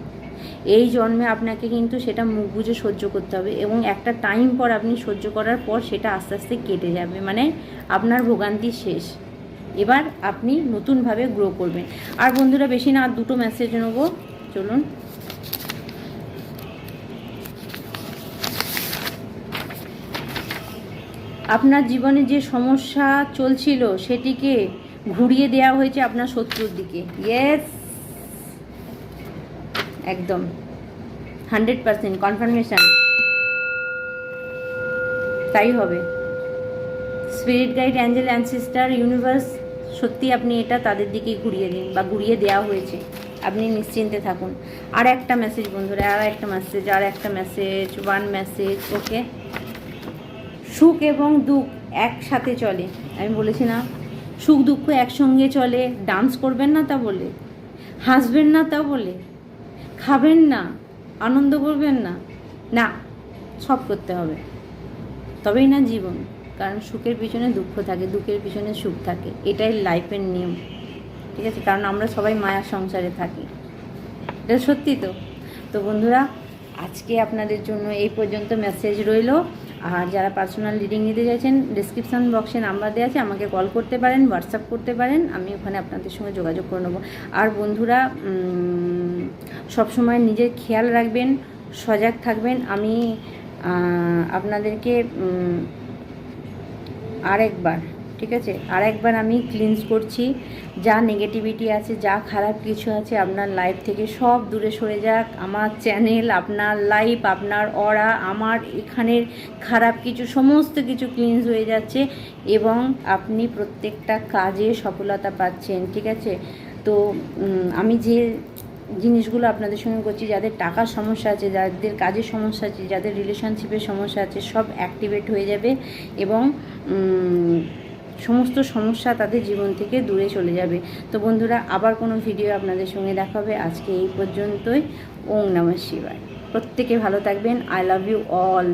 এই জন্মে আপনাকে কিন্তু সেটা মুখ বুজে সহ্য করতে হবে, এবং একটা টাইম পর আপনি সহ্য করার পর সেটা আস্তে আস্তে কেটে যাবে, মানে আপনার ভোগান্তি শেষ। এবার আপনি নতুনভাবে গ্রো করবেন। আর বন্ধুরা, বেশি না, আর দুটো মেসেজ নেব, চলুন। আপনার জীবনে যে সমস্যা চলছিল সেটিকে ঘুরিয়ে দেওয়া হয়েছে আপনার শত্রুর দিকে। ইয়েস, একদম 100% কনফার্মেশন, তাই হবে। Spirit guide, Angel, ancestor, universe, সত্যি আপনি এটা তাদের দিকেই ঘুরিয়ে দিন, বা ঘুরিয়ে দেওয়া হয়েছে, আপনি নিশ্চিন্তে থাকুন। আর একটা মেসেজ বন্ধুরা, আর একটা মেসেজ, ওয়ান মেসেজ, ওকে। সুখ এবং দুঃখ একসাথে চলে, আমি বলেছি না, সুখ দুঃখ একসঙ্গে চলে। ডান্স করবেন না তা বলে, হাসবেন না তা বলে, খাবেন না, আনন্দ করবেন না, না, সব করতে হবে, তবেই না জীবন। কারণ সুখের পিছনে দুঃখ থাকে, দুঃখের পিছনে সুখ থাকে, এটাই লাইফের নিয়ম, ঠিক আছে? কারণ আমরা সবাই মায়ার সংসারে থাকি, এটা সত্যি তো। তো বন্ধুরা, আজকে আপনাদের জন্য এই পর্যন্ত মেসেজ রইল। আর যারা পার্সোনাল রিডিং নিতে চাইছেন, ডিসক্রিপশান বক্সে নাম্বার দেওয়া আছে, আমাকে কল করতে পারেন, হোয়াটসঅ্যাপ করতে পারেন, আমি ওখানে আপনাদের সঙ্গে যোগাযোগ করে নেবো। আর বন্ধুরা, সবসময় নিজের খেয়াল রাখবেন, সজাগ থাকবেন। আমি আপনাদেরকে আরেকবার, ঠিক আছে, আরেকবার আমি ক্লিনস করছি। যা নেগেটিভিটি আছে, যা খারাপ কিছু আছে আপনার লাইফ থেকে সব দূরে সরে যাক। আমার চ্যানেল, আপনার লাইফ, আপনার অরা, আমার এখানের খারাপ কিছু সমস্ত কিছু ক্লিনস হয়ে যাচ্ছে এবং আপনি প্রত্যেকটা কাজে সফলতা পাচ্ছেন, ঠিক আছে। তো আমি যে জিনিসগুলো আপনাদের সঙ্গে করছি, যাদের টাকার সমস্যা আছে, যাদের কাজের সমস্যা আছে, যাদের রিলেশনশিপের সমস্যা আছে, সব অ্যাক্টিভেট হয়ে যাবে এবং সমস্ত সমস্যা তাদের জীবন থেকে দূরে চলে যাবে। তো বন্ধুরা, আবার কোনো ভিডিও আপনাদের সঙ্গে দেখা হবে। আজকে এই পর্যন্তই। ওম নমঃ শিবায়। প্রত্যেকে ভালো থাকবেন। I love you all.